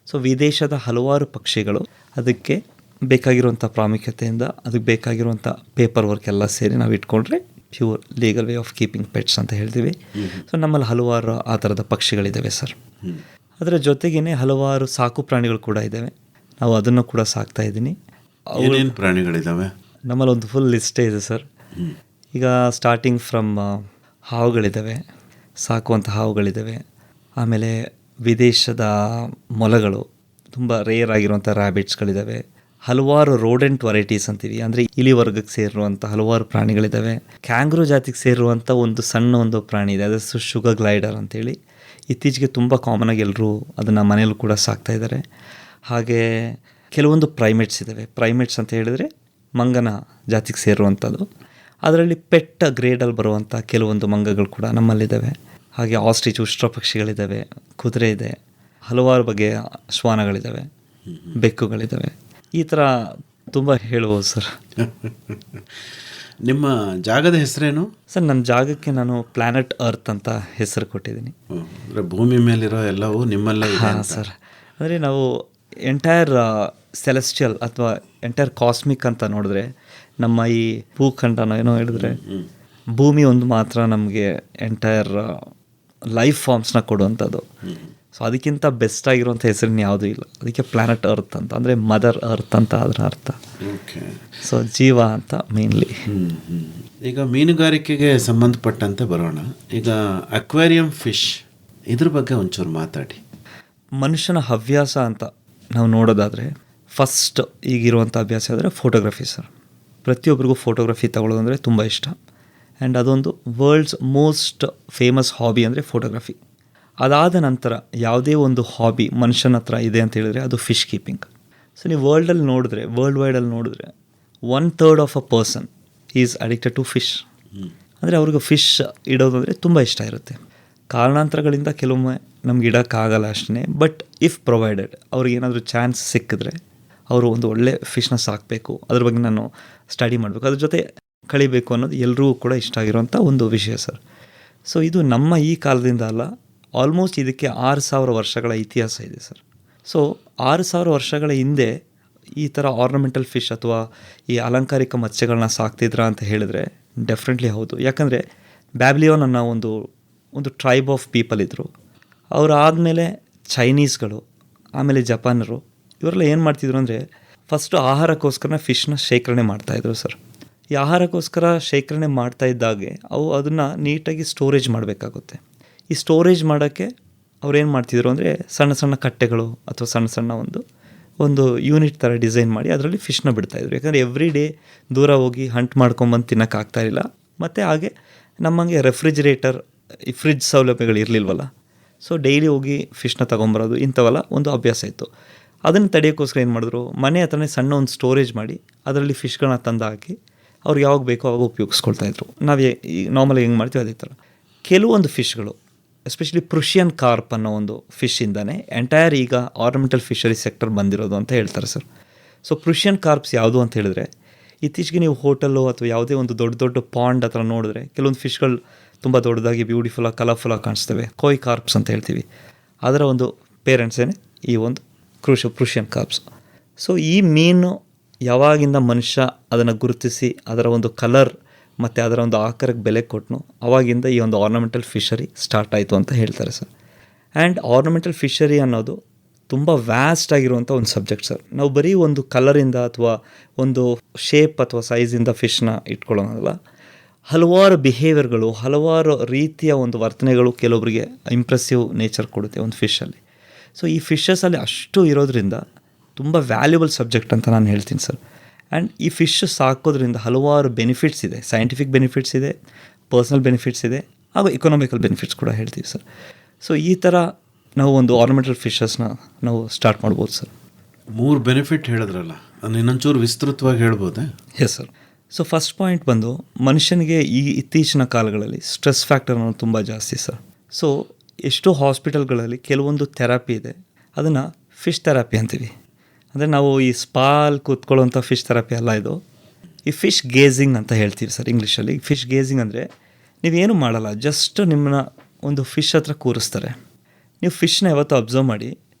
ಸೊ ವಿದೇಶದ ಹಲವಾರು ಪಕ್ಷಿಗಳು ಅದಕ್ಕೆ ಬೇಕಾಗಿರುವಂಥ ಪ್ರಾಮುಖ್ಯತೆಯಿಂದ ಅದಕ್ಕೆ ಬೇಕಾಗಿರುವಂಥ ಪೇಪರ್ ವರ್ಕ್ ಎಲ್ಲ ಸೇರಿ ನಾವು ಇಟ್ಕೊಂಡ್ರೆ pure legal way of keeping pets ಅಂತ ಹೇಳ್ತೀವಿ. ಸೊ ನಮ್ಮಲ್ಲಿ ಹಲವಾರು ಆ ಥರದ ಪಕ್ಷಿಗಳಿದ್ದಾವೆ ಸರ್. ಅದರ ಜೊತೆಗೇ ಹಲವಾರು ಸಾಕು ಪ್ರಾಣಿಗಳು ಕೂಡ ಇದ್ದಾವೆ. ನಾವು ಅದನ್ನು ಕೂಡ ಸಾಕ್ತಾ ಇದ್ದೀನಿ. ಏನೇನು ಪ್ರಾಣಿಗಳಿದ್ದಾವೆ? ನಮ್ಮಲ್ಲಿ ಒಂದು ಫುಲ್ ಲಿಸ್ಟೇ ಇದೆ ಸರ್. ಈಗ ಸ್ಟಾರ್ಟಿಂಗ್ ಫ್ರಮ್ ಹಾವುಗಳಿದ್ದಾವೆ, ಸಾಕುವಂಥ ಹಾವುಗಳಿದ್ದಾವೆ. ಆಮೇಲೆ ವಿದೇಶದ ಮೊಲಗಳು, ತುಂಬ ರೇರ್ ಆಗಿರುವಂಥ ರ್ಯಾಬಿಟ್ಸ್ಗಳಿದ್ದಾವೆ. ಹಲವಾರು ರೋಡೆಂಟ್ ವೆರೈಟೀಸ್ ಅಂತೀವಿ, ಅಂದರೆ ಇಲಿ ವರ್ಗಕ್ಕೆ ಸೇರಿರುವಂಥ ಹಲವಾರು ಪ್ರಾಣಿಗಳಿದ್ದಾವೆ. ಕ್ಯಾಂಗ್ರೂ ಜಾತಿಗೆ ಸೇರಿರುವಂಥ ಒಂದು ಸಣ್ಣ ಒಂದು ಪ್ರಾಣಿ ಇದೆ, ಅದು ಶುಗರ್ ಗ್ಲೈಡರ್ ಅಂತೇಳಿ. ಇತ್ತೀಚೆಗೆ ತುಂಬ ಕಾಮನಾಗಿ ಎಲ್ಲರೂ ಅದನ್ನು ಮನೇಲೂ ಕೂಡ ಸಾಕ್ತಾ ಇದ್ದಾರೆ. ಹಾಗೆ ಕೆಲವೊಂದು ಪ್ರೈಮೇಟ್ಸ್ ಇದ್ದಾವೆ. ಪ್ರೈಮೇಟ್ಸ್ ಅಂತ ಹೇಳಿದರೆ ಮಂಗನ ಜಾತಿಗೆ ಸೇರುವಂಥದ್ದು. ಅದರಲ್ಲಿ ಪೆಟ್ಟ ಗ್ರೇಡಲ್ಲಿ ಬರುವಂಥ ಕೆಲವೊಂದು ಮಂಗಗಳು ಕೂಡ ನಮ್ಮಲ್ಲಿದ್ದಾವೆ. ಹಾಗೆ ಆಸ್ಟ್ರಿಚ್ ಉಷ್ಟ್ರ ಪಕ್ಷಿಗಳಿದ್ದಾವೆ, ಕುದುರೆ ಇದೆ, ಹಲವಾರು ಬಗೆಯ ಶ್ವಾನಗಳಿದ್ದಾವೆ, ಬೆಕ್ಕುಗಳಿದ್ದಾವೆ. ಈ ಥರ ತುಂಬ ಹೇಳ್ಬೋದು ಸರ್. ನಿಮ್ಮ ಜಾಗದ ಹೆಸರೇನು ಸರ್? ನನ್ನ ಜಾಗಕ್ಕೆ ನಾನು ಪ್ಲ್ಯಾನೆಟ್ ಅರ್ತ್ ಅಂತ ಹೆಸರು ಕೊಟ್ಟಿದ್ದೀನಿ. ಅಂದರೆ ಭೂಮಿ ಮೇಲಿರೋ ಎಲ್ಲವೂ ನಿಮ್ಮಲ್ಲೇ ಇದೆ? ಹಾಂ ಸರ್. ಅಂದರೆ ನಾವು ಎಂಟೈರ್ ಸೆಲೆಸ್ಟಿಯಲ್ ಅಥವಾ ಎಂಟೈರ್ ಕಾಸ್ಮಿಕ್ ಅಂತ ನೋಡಿದ್ರೆ, ನಮ್ಮ ಈ ಭೂಖಂಡನ ಏನೋ ಹೇಳಿದ್ರೆ ಭೂಮಿ ಒಂದು ಮಾತ್ರ ನಮಗೆ ಎಂಟೈರ್ ಲೈಫ್ ಫಾರ್ಮ್ಸ್ನ ಕೊಡುವಂಥದ್ದು. ಸೊ ಅದಕ್ಕಿಂತ ಬೆಸ್ಟ್ ಆಗಿರುವಂಥ ಹೆಸರಿನ ಯಾವುದೂ ಇಲ್ಲ. ಅದಕ್ಕೆ ಪ್ಲ್ಯಾನೆಟ್ ಅರ್ತ್ ಅಂತ, ಅಂದರೆ ಮದರ್ ಅರ್ತ್ ಅಂತ ಅದರ ಅರ್ಥ. ಸೊ ಜೀವ ಅಂತ ಮೇನ್ಲಿ. ಈಗ ಮೀನುಗಾರಿಕೆಗೆ ಸಂಬಂಧಪಟ್ಟಂತೆ ಬರೋಣ. ಈಗ ಅಕ್ವೇರಿಯಂ ಫಿಶ್, ಇದ್ರ ಬಗ್ಗೆ ಒಂಚೂರು ಮಾತಾಡಿ. ಮನುಷ್ಯನ ಹವ್ಯಾಸ ಅಂತ ನಾವು ನೋಡೋದಾದರೆ ಫಸ್ಟ್ ಈಗಿರುವಂಥ ಅಭ್ಯಾಸ ಆದರೆ ಫೋಟೋಗ್ರಫಿ ಸರ್. ಪ್ರತಿಯೊಬ್ಬರಿಗೂ ಫೋಟೋಗ್ರಫಿ ತಗೊಳ್ಳೋದು ಅಂದರೆ ತುಂಬ ಇಷ್ಟ. ಆ್ಯಂಡ್ ಅದೊಂದು ವರ್ಲ್ಡ್ಸ್ ಮೋಸ್ಟ್ ಫೇಮಸ್ ಹಾಬಿ ಅಂದರೆ ಫೋಟೋಗ್ರಫಿ. ಅದಾದ ನಂತರ ಯಾವುದೇ ಒಂದು ಹಾಬಿ ಮನುಷ್ಯನ ಹತ್ರ ಇದೆ ಅಂತ ಹೇಳಿದ್ರೆ ಅದು ಫಿಶ್ ಕೀಪಿಂಗ್. ಸೊ ನೀವು ವರ್ಲ್ಡ್ ವೈಡಲ್ಲಿ ನೋಡಿದ್ರೆ 1/3 of a person is addicted to fish. ಅಂದರೆ ಅವ್ರಿಗೆ ಫಿಶ್ ಇಡೋದಂದರೆ ತುಂಬ ಇಷ್ಟ ಇರುತ್ತೆ. ಕಾರಣಾಂತರಗಳಿಂದ ಕೆಲವೊಮ್ಮೆ ನಮ್ಗೆ ಇಡೋಕ್ಕಾಗಲ್ಲ ಅಷ್ಟೇ. ಬಟ್ ಇಫ್ ಪ್ರೊವೈಡೆಡ್, ಅವ್ರಿಗೇನಾದರೂ ಚಾನ್ಸ್ ಸಿಕ್ಕಿದ್ರೆ ಅವರು ಒಂದು ಒಳ್ಳೆ ಫಿಶ್ನ ಸಾಕಬೇಕು, ಅದ್ರ ಬಗ್ಗೆ ನಾನು ಸ್ಟಡಿ ಮಾಡಬೇಕು, ಅದ್ರ ಜೊತೆ ಕಳಿಬೇಕು ಅನ್ನೋದು ಎಲ್ರಿಗೂ ಕೂಡ ಇಷ್ಟ ಆಗಿರುವಂಥ ಒಂದು ವಿಷಯ ಸರ್. ಸೊ ಇದು ನಮ್ಮ ಈ ಕಾಲದಿಂದ ಅಲ್ಲ, ಆಲ್ಮೋಸ್ಟ್ ಇದಕ್ಕೆ 6,000 ವರ್ಷಗಳ ಇತಿಹಾಸ ಇದೆ ಸರ್. ಸೊ 6,000 ವರ್ಷಗಳ ಹಿಂದೆ ಈ ಥರ ಆರ್ನಮೆಂಟಲ್ ಫಿಶ್ ಅಥವಾ ಈ ಅಲಂಕಾರಿಕ ಮತ್ಸ್ಯಗಳನ್ನ ಸಾಕ್ತಿದ್ರಾ ಅಂತ ಹೇಳಿದ್ರೆ ಡೆಫಿನೆಟ್ಲಿ ಹೌದು. ಯಾಕಂದರೆ ಬ್ಯಾಬಿಲಿಯೋನ್ ಅನ್ನೋ ಒಂದು ಟ್ರೈಬ್ ಆಫ್ ಪೀಪಲ್ ಇದ್ದರು. ಅವರಾದಮೇಲೆ ಚೈನೀಸ್ಗಳು, ಆಮೇಲೆ ಜಪಾನರು, ಇವರೆಲ್ಲ ಏನು ಮಾಡ್ತಿದ್ರು ಅಂದರೆ ಫಸ್ಟು ಆಹಾರಕ್ಕೋಸ್ಕರ ಫಿಶ್ನ ಶೇಖರಣೆ ಮಾಡ್ತಾಯಿದ್ರು ಸರ್. ಈ ಆಹಾರಕ್ಕೋಸ್ಕರ ಶೇಖರಣೆ ಮಾಡ್ತಾ ಇದ್ದಾಗೆ ಅವು ಅದನ್ನು ನೀಟಾಗಿ ಸ್ಟೋರೇಜ್ ಮಾಡಬೇಕಾಗುತ್ತೆ. ಈ ಸ್ಟೋರೇಜ್ ಮಾಡೋಕ್ಕೆ ಅವ್ರೇನು ಮಾಡ್ತಿದ್ರು ಅಂದರೆ ಸಣ್ಣ ಸಣ್ಣ ಕಟ್ಟೆಗಳು ಅಥವಾ ಸಣ್ಣ ಸಣ್ಣ ಒಂದು ಯೂನಿಟ್ ಥರ ಡಿಸೈನ್ ಮಾಡಿ ಅದರಲ್ಲಿ ಫಿಶ್ನ ಬಿಡ್ತಾಯಿದ್ರು. ಯಾಕಂದರೆ ಎವ್ರಿ ಡೇ ದೂರ ಹೋಗಿ ಹಂಟ್ ಮಾಡ್ಕೊಂಬಂದು ತಿನ್ನೋಕ್ಕಾಗ್ತಾಯಿರಲಿಲ್ಲ. ಮತ್ತು ಹಾಗೆ ನಮ್ಮಂಗೆ ರೆಫ್ರಿಜಿರೇಟರ್, ಈ ಫ್ರಿಜ್ ಸೌಲಭ್ಯಗಳು ಇರಲಿಲ್ವಲ್ಲ. ಸೊ ಡೈಲಿ ಹೋಗಿ ಫಿಶ್ನ ತೊಗೊಂಬರೋದು ಇಂಥವೆಲ್ಲ ಒಂದು ಅಭ್ಯಾಸ ಇತ್ತು. ಅದನ್ನು ತಡೆಯೋಕ್ಕೋಸ್ಕರ ಏನು ಮಾಡಿದ್ರು, ಮನೆ ಹತ್ರನೇ ಸಣ್ಣ ಒಂದು ಸ್ಟೋರೇಜ್ ಮಾಡಿ ಅದರಲ್ಲಿ ಫಿಶ್ಗಳನ್ನ ತಂದು ಹಾಕಿ ಅವ್ರಿಗೆ ಯಾವಾಗ ಬೇಕೋ ಅವಾಗ ಉಪಯೋಗಿಸ್ಕೊಳ್ತಾಯಿದ್ರು. ನಾವು ಈ ನಾರ್ಮಲಾಗಿ ಹೆಂಗೆ ಮಾಡ್ತೀವಿ ಅದೇ ಥರ. ಕೆಲವೊಂದು ಫಿಶ್ಗಳು, ಎಸ್ಪೆಷಲಿ ಪ್ರುಷಿಯನ್ ಕಾರ್ಪ್ ಅನ್ನೋ ಒಂದು ಫಿಶ್ಶಿಂದನೇ ಎಂಟೈರ್ ಈಗ ಆರ್ನಮೆಂಟಲ್ ಫಿಶರಿ ಸೆಕ್ಟರ್ ಬಂದಿರೋದು ಅಂತ ಹೇಳ್ತಾರೆ ಸರ್. ಸೊ ಪ್ರುಷಿಯನ್ ಕಾರ್ಪ್ಸ್ ಯಾವುದು ಅಂತ ಹೇಳಿದ್ರೆ, ಇತ್ತೀಚೆಗೆ ನೀವು ಹೋಟೆಲ್ಲು ಅಥವಾ ಯಾವುದೇ ಒಂದು ದೊಡ್ಡ ದೊಡ್ಡ ಪಾಂಡ್ ಹತ್ರ ನೋಡಿದ್ರೆ ಕೆಲವೊಂದು ಫಿಶ್ಗಳು ತುಂಬ ದೊಡ್ಡದಾಗಿ ಬ್ಯೂಟಿಫುಲ್ಲಾಗಿ ಕಲರ್ಫುಲ್ಲಾಗಿ ಕಾಣಿಸ್ತವೆ, ಕೋಯ್ ಕಾರ್ಪ್ಸ್ ಅಂತ ಹೇಳ್ತೀವಿ. ಅದರ ಒಂದು ಪೇರೆಂಟ್ಸೇನೆ ಈ ಒಂದು ಪ್ರುಷಿಯನ್ ಕಾರ್ಪ್ಸ್. ಸೊ ಈ ಮೀನು ಯಾವಾಗಿಂದ ಮನುಷ್ಯ ಅದನ್ನು ಗುರುತಿಸಿ ಅದರ ಒಂದು ಕಲರ್ ಮತ್ತು ಅದರ ಒಂದು ಆಕಾರಕ್ಕೆ ಬೆಲೆ ಕೊಟ್ಟನು, ಆವಾಗಿಂದ ಈ ಒಂದು ಆರ್ನಮೆಂಟಲ್ ಫಿಶರಿ ಸ್ಟಾರ್ಟ್ ಆಯಿತು ಅಂತ ಹೇಳ್ತಾರೆ ಸರ್. ಆ್ಯಂಡ್ ಆರ್ನಮೆಂಟಲ್ ಫಿಶರಿ ಅನ್ನೋದು ತುಂಬ ವ್ಯಾಸ್ಟ್ ಆಗಿರುವಂಥ ಒಂದು ಸಬ್ಜೆಕ್ಟ್ ಸರ್. ನಾವು ಬರೀ ಒಂದು ಕಲರಿಂದ ಅಥವಾ ಒಂದು ಶೇಪ್ ಅಥವಾ ಸೈಜಿಂದ ಫಿಶ್ನ ಇಟ್ಕೊಳ್ಳೋಣಲ್ಲ, ಹಲವಾರು ಬಿಹೇವಿಯರ್ಗಳು, ಹಲವಾರು ರೀತಿಯ ಒಂದು ವರ್ತನೆಗಳು ಕೆಲವೊಬ್ಬರಿಗೆ ಇಂಪ್ರೆಸಿವ್ ನೇಚರ್ ಕೊಡುತ್ತೆ ಒಂದು ಫಿಶಲ್ಲಿ. ಸೊ ಈ ಫಿಶಸಲ್ಲಿ ಅಷ್ಟು ಇರೋದ್ರಿಂದ ತುಂಬ ವ್ಯಾಲ್ಯೂಬಲ್ ಸಬ್ಜೆಕ್ಟ್ ಅಂತ ನಾನು ಹೇಳ್ತೀನಿ ಸರ್. ಆ್ಯಂಡ್ ಈ ಫಿಶ್ ಸಾಕೋದ್ರಿಂದ ಹಲವಾರು ಬೆನಿಫಿಟ್ಸ್ ಇದೆ. ಸೈಂಟಿಫಿಕ್ ಬೆನಿಫಿಟ್ಸ್ ಇದೆ, ಪರ್ಸ್ನಲ್ ಬೆನಿಫಿಟ್ಸ್ ಇದೆ, ಹಾಗೂ ಇಕೊನಾಮಿಕಲ್ ಬೆನಿಫಿಟ್ಸ್ ಕೂಡ ಹೇಳ್ತೀವಿ ಸರ್. ಸೊ ಈ ಥರ ನಾವು ಒಂದು ಆರ್ನಮೆಂಟಲ್ ಫಿಶಸ್ನ ನಾವು ಸ್ಟಾರ್ಟ್ ಮಾಡ್ಬೋದು ಸರ್. 3 ಬೆನಿಫಿಟ್ ಹೇಳಿದ್ರಲ್ಲ, ಅದನ್ನ ಇನ್ನೊಂಚೂರು ವಿಸ್ತೃತವಾಗಿ ಹೇಳ್ಬೋದೇ? Yes sir. So first point ಬಂದು ಮನುಷ್ಯನಿಗೆ ಈ ಇತ್ತೀಚಿನ ಕಾಲಗಳಲ್ಲಿ ಸ್ಟ್ರೆಸ್ ಫ್ಯಾಕ್ಟರ್ ಅನ್ನೋದು ತುಂಬ ಜಾಸ್ತಿ ಸರ್. ಸೊ ಎಷ್ಟೋ ಹಾಸ್ಪಿಟಲ್ಗಳಲ್ಲಿ ಕೆಲವೊಂದು ಥೆರಪಿ ಇದೆ, ಅದನ್ನು ಫಿಶ್ ಥೆರಪಿ ಅಂತೀವಿ. ಅಂದರೆ ನಾವು ಈ ಸ್ಪಾಲ್ ಕೂತ್ಕೊಳ್ಳೋಂಥ ಫಿಶ್ ಥೆರಪಿ ಅಲ್ಲ ಇದು. ಈ ಫಿಶ್ ಗೇಜಿಂಗ್ ಅಂತ ಹೇಳ್ತೀವಿ ಸರ್ ಇಂಗ್ಲೀಷಲ್ಲಿ. ಫಿಶ್ ಗೇಜಿಂಗ್ ಅಂದರೆ ನೀವೇನು ಮಾಡಲ್ಲ, ಜಸ್ಟ್ ನಿಮ್ಮನ್ನ ಒಂದು ಫಿಶ್ ಹತ್ರ ಕೂರಿಸ್ತಾರೆ. ನೀವು ಫಿಶ್ನ ಯಾವತ್ತೂ ಅಬ್ಸರ್ವ್ ಮಾಡಿ,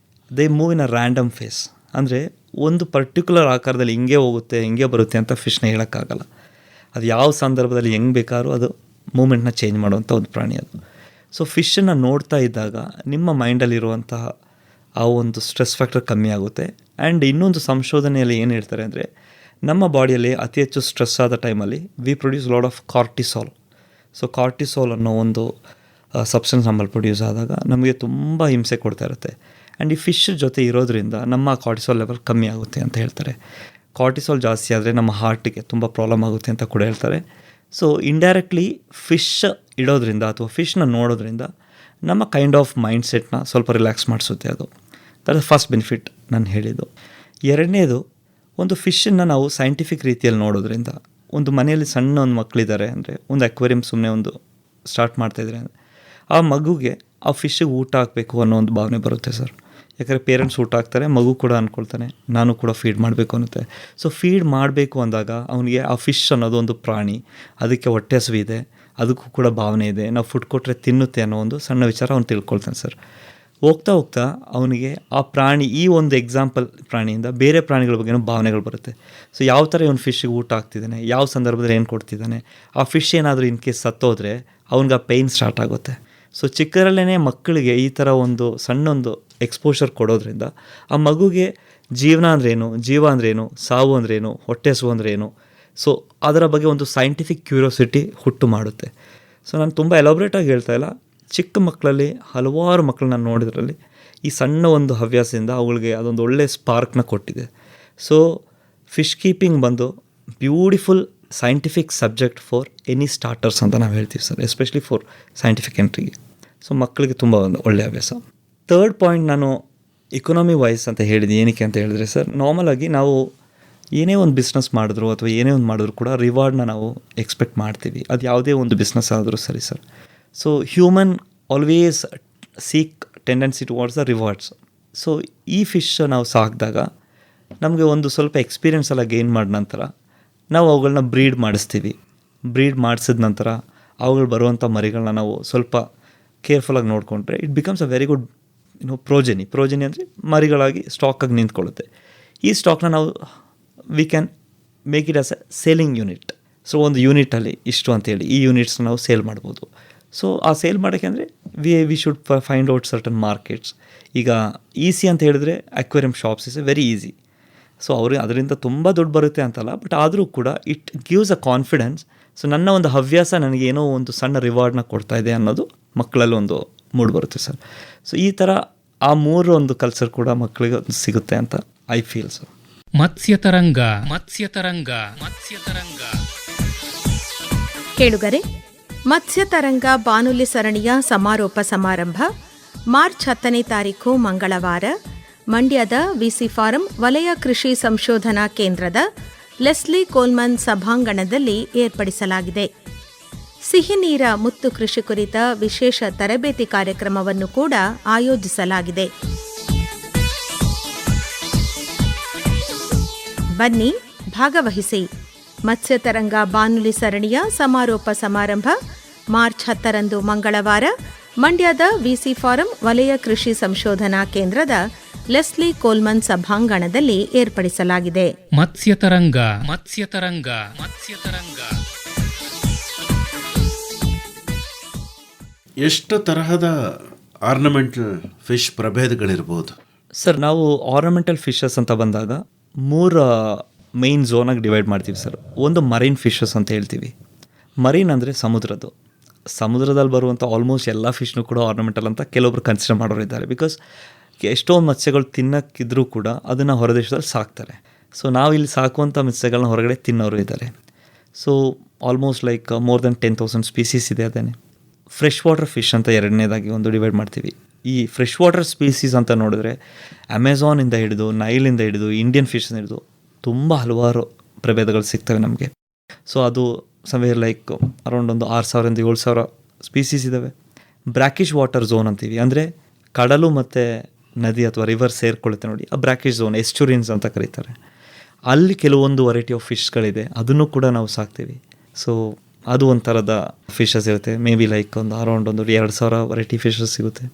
they move in a random phase. ಅಂದರೆ ಒಂದು ಪರ್ಟಿಕ್ಯುಲರ್ ಆಕಾರದಲ್ಲಿ ಹಿಂಗೆ ಹೋಗುತ್ತೆ ಹಿಂಗೆ ಬರುತ್ತೆ ಅಂತ ಫಿಶ್ನ ಹೇಳೋಕ್ಕಾಗಲ್ಲ. ಅದು ಯಾವ ಸಂದರ್ಭದಲ್ಲಿ ಹೆಂಗೆ ಬೇಕಾದ್ರೂ ಅದು ಮೂಮೆಂಟ್ನ ಚೇಂಜ್ ಮಾಡುವಂಥ ಒಂದು ಪ್ರಾಣಿ ಅದು. ಸೊ ಫಿಶನ್ನು ನೋಡ್ತಾ ಇದ್ದಾಗ ನಿಮ್ಮ ಮೈಂಡಲ್ಲಿರುವಂತಹ ಆ ಒಂದು ಸ್ಟ್ರೆಸ್ ಫ್ಯಾಕ್ಟರ್ ಕಮ್ಮಿ ಆಗುತ್ತೆ. ಆ್ಯಂಡ್ ಇನ್ನೊಂದು ಸಂಶೋಧನೆಯಲ್ಲಿ ಏನು ಹೇಳ್ತಾರೆ ಅಂದರೆ, ನಮ್ಮ ಬಾಡಿಯಲ್ಲಿ ಅತಿ ಹೆಚ್ಚು ಸ್ಟ್ರೆಸ್ ಆದ ಟೈಮಲ್ಲಿ we produce lot of cortisol. So cortisol ಅನ್ನೋ ಒಂದು ಸಬ್ಸ್ಟೆನ್ಸ್ ನಮ್ಮಲ್ಲಿ ಪ್ರೊಡ್ಯೂಸ್ ಆದಾಗ ನಮಗೆ ತುಂಬ ಹಿಂಸೆ ಕೊಡ್ತಾ ಇರುತ್ತೆ. ಆ್ಯಂಡ್ ಈ ಫಿಶ್ ಜೊತೆ ಇರೋದ್ರಿಂದ ನಮ್ಮ ಕಾರ್ಟಿಸಾಲ್ ಲೆವೆಲ್ ಕಮ್ಮಿ ಆಗುತ್ತೆ ಅಂತ ಹೇಳ್ತಾರೆ. ಕಾರ್ಟಿಸಾಲ್ ಜಾಸ್ತಿ ಆದರೆ ನಮ್ಮ ಹಾರ್ಟಿಗೆ ತುಂಬ ಪ್ರಾಬ್ಲಮ್ ಆಗುತ್ತೆ ಅಂತ ಕೂಡ ಹೇಳ್ತಾರೆ. ಸೊ ಇಂಡೈರೆಕ್ಟ್ಲಿ ಫಿಶ್ ಇಡೋದ್ರಿಂದ ಅಥವಾ ಫಿಶ್ನ ನೋಡೋದ್ರಿಂದ ನಮ್ಮ ಕೈಂಡ್ ಆಫ್ ಮೈಂಡ್ ಸೆಟ್ನ ಸ್ವಲ್ಪ ರಿಲ್ಯಾಕ್ಸ್ ಮಾಡಿಸುತ್ತೆ. ಅದು ದಟ್ ಇಸ್ ಫಸ್ಟ್ ಬೆನಿಫಿಟ್ ನಾನು ಹೇಳಿದ್ದು. ಎರಡನೇದು, ಒಂದು ಫಿಶನ್ನು ನಾವು ಸೈಂಟಿಫಿಕ್ ರೀತಿಯಲ್ಲಿ ನೋಡೋದ್ರಿಂದ, ಒಂದು ಮನೆಯಲ್ಲಿ ಸಣ್ಣ ಒಂದು ಮಕ್ಕಳಿದ್ದಾರೆ ಅಂದರೆ ಒಂದು ಅಕ್ವೇರಿಯಂ ಸುಮ್ಮನೆ ಒಂದು ಸ್ಟಾರ್ಟ್ ಮಾಡ್ತಾಯಿದ್ರೆ ಆ ಮಗುಗೆ ಆ ಫಿಶ್ಶಿಗೆ ಊಟ ಹಾಕಬೇಕು ಅನ್ನೋ ಒಂದು ಭಾವನೆ ಬರುತ್ತೆ ಸರ್. ಯಾಕಂದರೆ ಪೇರೆಂಟ್ಸ್ ಊಟ ಹಾಕ್ತಾರೆ, ಮಗು ಕೂಡ ಅಂದ್ಕೊಳ್ತಾನೆ ನಾನು ಕೂಡ ಫೀಡ್ ಮಾಡಬೇಕು ಅನ್ನುತ್ತೆ. ಸೊ ಫೀಡ್ ಮಾಡಬೇಕು ಅಂದಾಗ ಅವನಿಗೆ ಆ ಫಿಶ್ ಅನ್ನೋದು ಒಂದು ಪ್ರಾಣಿ, ಅದಕ್ಕೆ ಹೊಟ್ಟೆ ಹಸಿವಿದೆ, ಅದಕ್ಕೂ ಕೂಡ ಭಾವನೆ ಇದೆ, ನಾವು ಫುಡ್ ಕೊಟ್ಟರೆ ತಿನ್ನುತ್ತೆ ಅನ್ನೋ ಒಂದು ಸಣ್ಣ ವಿಚಾರ ಅವ್ನು ತಿಳ್ಕೊಳ್ತಾನೆ ಸರ್. ಹೋಗ್ತಾ ಹೋಗ್ತಾ ಅವನಿಗೆ ಆ ಪ್ರಾಣಿ, ಈ ಒಂದು ಎಕ್ಸಾಂಪಲ್ ಪ್ರಾಣಿಯಿಂದ ಬೇರೆ ಪ್ರಾಣಿಗಳ ಬಗ್ಗೆನೂ ಭಾವನೆಗಳು ಬರುತ್ತೆ. ಸೊ ಯಾವ ಥರ ಇವನು ಫಿಶ್ಶಿಗೆ ಊಟ ಹಾಕ್ತಿದ್ದಾನೆ, ಯಾವ ಸಂದರ್ಭದಲ್ಲಿ ಏನು ಕೊಡ್ತಿದ್ದಾನೆ, ಆ ಫಿಶ್ ಏನಾದರೂ ಇನ್ ಕೇಸ್ ಸತ್ತೋದ್ರೆ ಅವ್ನಿಗೆ ಆ ಪೇಯ್ನ್ ಸ್ಟಾರ್ಟ್ ಆಗುತ್ತೆ. ಸೊ ಚಿಕ್ಕರಲ್ಲೇ ಮಕ್ಕಳಿಗೆ ಈ ಥರ ಒಂದು ಸಣ್ಣೊಂದು ಎಕ್ಸ್ಪೋಷರ್ ಕೊಡೋದ್ರಿಂದ ಆ ಮಗುಗೆ ಜೀವನ ಅಂದ್ರೇನು, ಜೀವ ಅಂದ್ರೇನು, ಸಾವು ಅಂದ್ರೇನು, ಹೊಟ್ಟೆ ಹಸು ಅಂದ್ರೇನು, ಸೊ ಅದರ ಬಗ್ಗೆ ಒಂದು ಸೈಂಟಿಫಿಕ್ ಕ್ಯೂರಿಯಾಸಿಟಿ ಹುಟ್ಟು ಮಾಡುತ್ತೆ. ಸೊ ನಾನು ತುಂಬ ಎಲಾಬ್ರೇಟಾಗಿ ಹೇಳ್ತಾ ಇಲ್ಲ, ಚಿಕ್ಕ ಮಕ್ಕಳಲ್ಲಿ ಹಲವಾರು ಮಕ್ಕಳನ್ನ ನೋಡಿದ್ರಲ್ಲಿ ಈ ಸಣ್ಣ ಒಂದು ಹವ್ಯಾಸದಿಂದ ಅವುಗಳಿಗೆ ಅದೊಂದು ಒಳ್ಳೆ ಸ್ಪಾರ್ಕ್ನ ಕೊಟ್ಟಿದೆ. ಸೊ ಫಿಶ್ ಕೀಪಿಂಗ್ ಬಂದು beautiful scientific subject for any starters ಅಂತ ನಾವು ಹೇಳ್ತೀವಿ ಸರ್, ಎಸ್ಪೆಷಲಿ ಫಾರ್ ಸೈಂಟಿಫಿಕ್ ಎಂಟ್ರಿಗೆ. ಸೊ ಮಕ್ಕಳಿಗೆ ತುಂಬ ಒಂದು ಒಳ್ಳೆಯ ಹವ್ಯಾಸ. ಥರ್ಡ್ ಪಾಯಿಂಟ್, ನಾನು ಇಕೊನಾಮಿ ವೈಸ್ ಅಂತ ಹೇಳಿದೆ. ಏನಕ್ಕೆ ಅಂತ ಹೇಳಿದ್ರೆ ಸರ್, ನಾರ್ಮಲಾಗಿ ನಾವು ಏನೇ ಒಂದು ಬಿಸ್ನೆಸ್ ಮಾಡಿದ್ರು ಅಥವಾ ಏನೇ ಒಂದು ಮಾಡಿದ್ರು ಕೂಡ ರಿವಾರ್ಡ್ನ ನಾವು ಎಕ್ಸ್ಪೆಕ್ಟ್ ಮಾಡ್ತೀವಿ. ಅದು ಯಾವುದೇ ಒಂದು ಬಿಸ್ನೆಸ್ ಆದರೂ ಸರಿ sir. So human always seek tendency towards the rewards. So ಈ ಫಿಶ್ ನಾವು ಸಾಕಿದಾಗ ನಮಗೆ ಒಂದು ಸ್ವಲ್ಪ ಎಕ್ಸ್ಪೀರಿಯನ್ಸ್ ಎಲ್ಲ ಗೇನ್ ಮಾಡಿದ ನಂತರ ನಾವು ಅವುಗಳನ್ನ ಬ್ರೀಡ್ ಮಾಡಿಸ್ತೀವಿ. ಬ್ರೀಡ್ ಮಾಡಿಸಿದ ನಂತರ ಅವುಗಳು ಬರುವಂಥ ಮರಿಗಳನ್ನ ನಾವು ಸ್ವಲ್ಪ ಕೇರ್ಫುಲ್ಲಾಗಿ ನೋಡಿಕೊಂಡ್ರೆ it becomes a very good progeny ಅಂದರೆ ಮರಿಗಳಾಗಿ ಸ್ಟಾಕಾಗಿ ನಿಂತ್ಕೊಳ್ಳುತ್ತೆ. ಈ ಸ್ಟಾಕ್ನ ನಾವು we can make it as a selling unit. So ಒಂದು ಯೂನಿಟಲ್ಲಿ ಇಷ್ಟು ಅಂತೇಳಿ ಈ ಯೂನಿಟ್ಸ್ನ ನಾವು ಸೇಲ್ ಮಾಡ್ಬೋದು. ಸೊ ಆ ಸೇಲ್ ಮಾಡೋಕ್ಕೆ ಅಂದರೆ we should find out certain markets. ಈಗ ಈಸಿ ಅಂತ ಹೇಳಿದ್ರೆ aquarium shops is A very easy. So ಅವ್ರಿಗೆ ಅದರಿಂದ ತುಂಬ ದುಡ್ಡು ಬರುತ್ತೆ ಅಂತಲ್ಲ, ಬಟ್ ಆದರೂ ಕೂಡ it gives a confidence. So ನನ್ನ ಒಂದು ಹವ್ಯಾಸ ನನಗೆ ಏನೋ ಒಂದು ಸಣ್ಣ ರಿವಾರ್ಡ್ನ ಕೊಡ್ತಾ ಇದೆ ಅನ್ನೋದು ಮಕ್ಕಳಲ್ಲಿ ಒಂದು ಮೂಡ್ ಬರುತ್ತೆ ಸರ್. ಸೊ ಈ ಥರ ಆ ಮೂರು ಒಂದು ಕಲ್ಚರ್ ಕೂಡ ಮಕ್ಕಳಿಗೆ ಸಿಗುತ್ತೆ ಅಂತ ಐ ಫೀಲ್ ಸರ್. ಮತ್ಸ್ಯತರಂಗ. ಕೇಳುಗರೆ, ಮತ್ಸ್ಯತರಂಗ ಬಾನುಲಿ ಸರಣಿಯ ಸಮಾರೋಪ ಸಮಾರಂಭ ಮಾರ್ಚ್ 10ನೇ ತಾರೀಖು ಮಂಗಳವಾರ ಮಂಡ್ಯದ ವಿಸಿ ಫಾರಂ ವಲಯ ಕೃಷಿ ಸಂಶೋಧನಾ ಕೇಂದ್ರದ ಲೆಸ್ಲಿ ಕೋಲ್ಮನ್ ಸಭಾಂಗಣದಲ್ಲಿ ಏರ್ಪಡಿಸಲಾಗಿದೆ. ಸಿಹಿನೀರ ಮುತ್ತು ಕೃಷಿ ಕುರಿತ ವಿಶೇಷ ತರಬೇತಿ ಕಾರ್ಯಕ್ರಮವನ್ನು ಕೂಡ ಆಯೋಜಿಸಲಾಗಿದೆ. ಬನ್ನಿ, ಭಾಗವಹಿಸಿ. ಮತ್ಸ್ಯತರಂಗ ಬಾನುಲಿ ಸರಣಿಯ ಸಮಾರೋಪ ಸಮಾರಂಭ ಮಾರ್ಚ್ 10ರಂದು ಮಂಗಳವಾರ ಮಂಡ್ಯದ ವಿಸಿ ಫಾರಂ ವಲಯ ಕೃಷಿ ಸಂಶೋಧನಾ ಕೇಂದ್ರದ ಲೆಸ್ಲಿ ಕೋಲ್ಮನ್ ಸಭಾಂಗಣದಲ್ಲಿ ಏರ್ಪಡಿಸಲಾಗಿದೆ. ಮತ್ಸ್ಯತರಂಗ. ಎಷ್ಟು ತರಹದ ಆರ್ನಮೆಂಟಲ್ ಫಿಶ್ ಪ್ರಭೇದಗಳಿರ್ಬೋದು ಸರ್? ನಾವು ಆರ್ನಮೆಂಟಲ್ ಫಿಶಸ್ ಅಂತ ಬಂದಾಗ 3 ಮೈನ್ ಝೋನಾಗಿ ಡಿವೈಡ್ ಮಾಡ್ತೀವಿ ಸರ್. ಒಂದು ಮರೈನ್ ಫಿಶಸ್ ಅಂತ ಹೇಳ್ತೀವಿ. ಮರೈನ್ ಅಂದರೆ ಸಮುದ್ರದಲ್ಲಿ ಬರುವಂಥ ಆಲ್ಮೋಸ್ಟ್ ಎಲ್ಲ ಫಿಶ್ನೂ ಕೂಡ ಆರ್ನಮೆಂಟಲ್ ಅಂತ ಕೆಲವೊಬ್ರು ಕನ್ಸಿಡರ್ ಮಾಡೋರು ಇದ್ದಾರೆ. ಬಿಕಾಸ್ ಎಷ್ಟೋ ಮತ್ಸ್ಯಗಳು ತಿನ್ನಕ್ಕಿದ್ರೂ ಕೂಡ ಅದನ್ನು ಹೊರದೇಶದಲ್ಲಿ ಸಾಕ್ತಾರೆ. ಸೊ ನಾವು ಇಲ್ಲಿ ಸಾಕುವಂಥ ಮತ್ಸ್ಯಗಳನ್ನ ಹೊರಗಡೆ ತಿನ್ನೋರು ಇದ್ದಾರೆ. So almost like more than 10,000 species ಇದೆ. ಅದೇನೆ ಫ್ರೆಶ್ ವಾಟರ್ ಫಿಶ್ ಅಂತ ಎರಡನೇದಾಗಿ ಒಂದು ಡಿವೈಡ್ ಮಾಡ್ತೀವಿ. ಈ ಫ್ರೆಶ್ ವಾಟರ್ ಸ್ಪೀಸೀಸ್ ಅಂತ ನೋಡಿದ್ರೆ ಅಮೆಝಾನಿಂದ ಹಿಡಿದು ನೈಲಿಂದ ಹಿಡಿದು ಇಂಡಿಯನ್ ಫಿಶ್ ಹಿಡಿದು ತುಂಬ ಹಲವಾರು ಪ್ರಭೇದಗಳು ಸಿಗ್ತವೆ ನಮಗೆ. ಸೊ ಅದು ಸಮ್ವೇರ್ ಲೈಕ್ ಅರೌಂಡ್ ಒಂದು 6,000 7,000 ಸ್ಪೀಸೀಸ್ ಇದ್ದಾವೆ. ಬ್ರಾಕಿಶ್ ವಾಟರ್ ಝೋನ್ ಅಂತೀವಿ. ಅಂದರೆ ಕಡಲು ಮತ್ತು ನದಿ ಅಥವಾ ರಿವರ್ ಸೇರ್ಕೊಳ್ಳುತ್ತೆ ನೋಡಿ, ಆ ಬ್ರಾಕಿಶ್ ಝೋನ್, ಎಸ್ಚುರಿನ್ಸ್ ಅಂತ ಕರೀತಾರೆ. ಅಲ್ಲಿ ಕೆಲವೊಂದು ವೆರೈಟಿ ಆಫ್ ಫಿಶ್ಗಳಿದೆ, ಅದನ್ನು ಕೂಡ ನಾವು ಸಾಕ್ತೀವಿ. ಸೊ ಅದು ಒಂಥರದ ಫಿಶಸ್ ಇರುತ್ತೆ. ಮೇ ಬಿ ಲೈಕ್ ಒಂದು ಅರೌಂಡ್ 2,000 ವೆರೈಟಿ ಫಿಶಸ್ ಸಿಗುತ್ತೆ.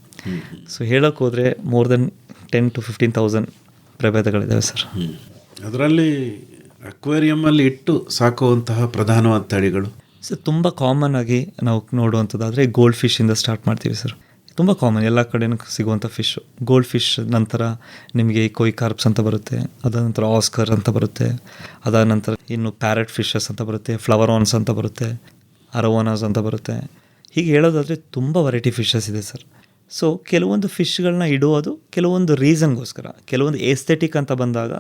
ಸೊ ಹೇಳೋಕ್ಕೆ ಹೋದರೆ ಮೋರ್ ದೆನ್ 10,000 to 15,000 ಪ್ರಭೇದಗಳಿದ್ದಾವೆ ಸರ್. ಅದರಲ್ಲಿ ಅಕ್ವೇರಿಯಮ್ಮಲ್ಲಿ ಇಟ್ಟು ಸಾಕುವಂತಹ ಪ್ರಧಾನವಾದ ತಳಿಗಳು ಸರ್ ತುಂಬ ಕಾಮನ್ ಆಗಿ ನಾವು ನೋಡುವಂಥದ್ದಾದರೆ ಗೋಲ್ಡ್ ಫಿಶಿಂದ ಸ್ಟಾರ್ಟ್ ಮಾಡ್ತೀವಿ ಸರ್. ತುಂಬ ಕಾಮನ್, ಎಲ್ಲ ಕಡೆನೂ ಸಿಗುವಂಥ ಫಿಶ್ಶು ಗೋಲ್ಡ್ ಫಿಶ್. ನಂತರ ನಿಮಗೆ ಕೊಯ್ ಕಾರ್ಪ್ಸ್ ಅಂತ ಬರುತ್ತೆ, ಅದಾದ ನಂತರ ಆಸ್ಕರ್ ಅಂತ ಬರುತ್ತೆ, ಅದಾದ ನಂತರ ಇನ್ನು ಪ್ಯಾರೆಟ್ ಫಿಶಸ್ ಅಂತ ಬರುತ್ತೆ, ಫ್ಲವರಾನ್ಸ್ ಅಂತ ಬರುತ್ತೆ, ಅರೋವಾನಾಸ್ ಅಂತ ಬರುತ್ತೆ. ಹೀಗೆ ಹೇಳೋದಾದರೆ ತುಂಬ ವೆರೈಟಿ ಫಿಶಸ್ ಇದೆ ಸರ್. ಸೊ ಕೆಲವೊಂದು ಫಿಶ್ಗಳನ್ನ ಇಡುವುದು ಕೆಲವೊಂದು ರೀಸನ್ಗೋಸ್ಕರ, ಕೆಲವೊಂದು ಏಸ್ಥೆಟಿಕ್ ಅಂತ ಬಂದಾಗ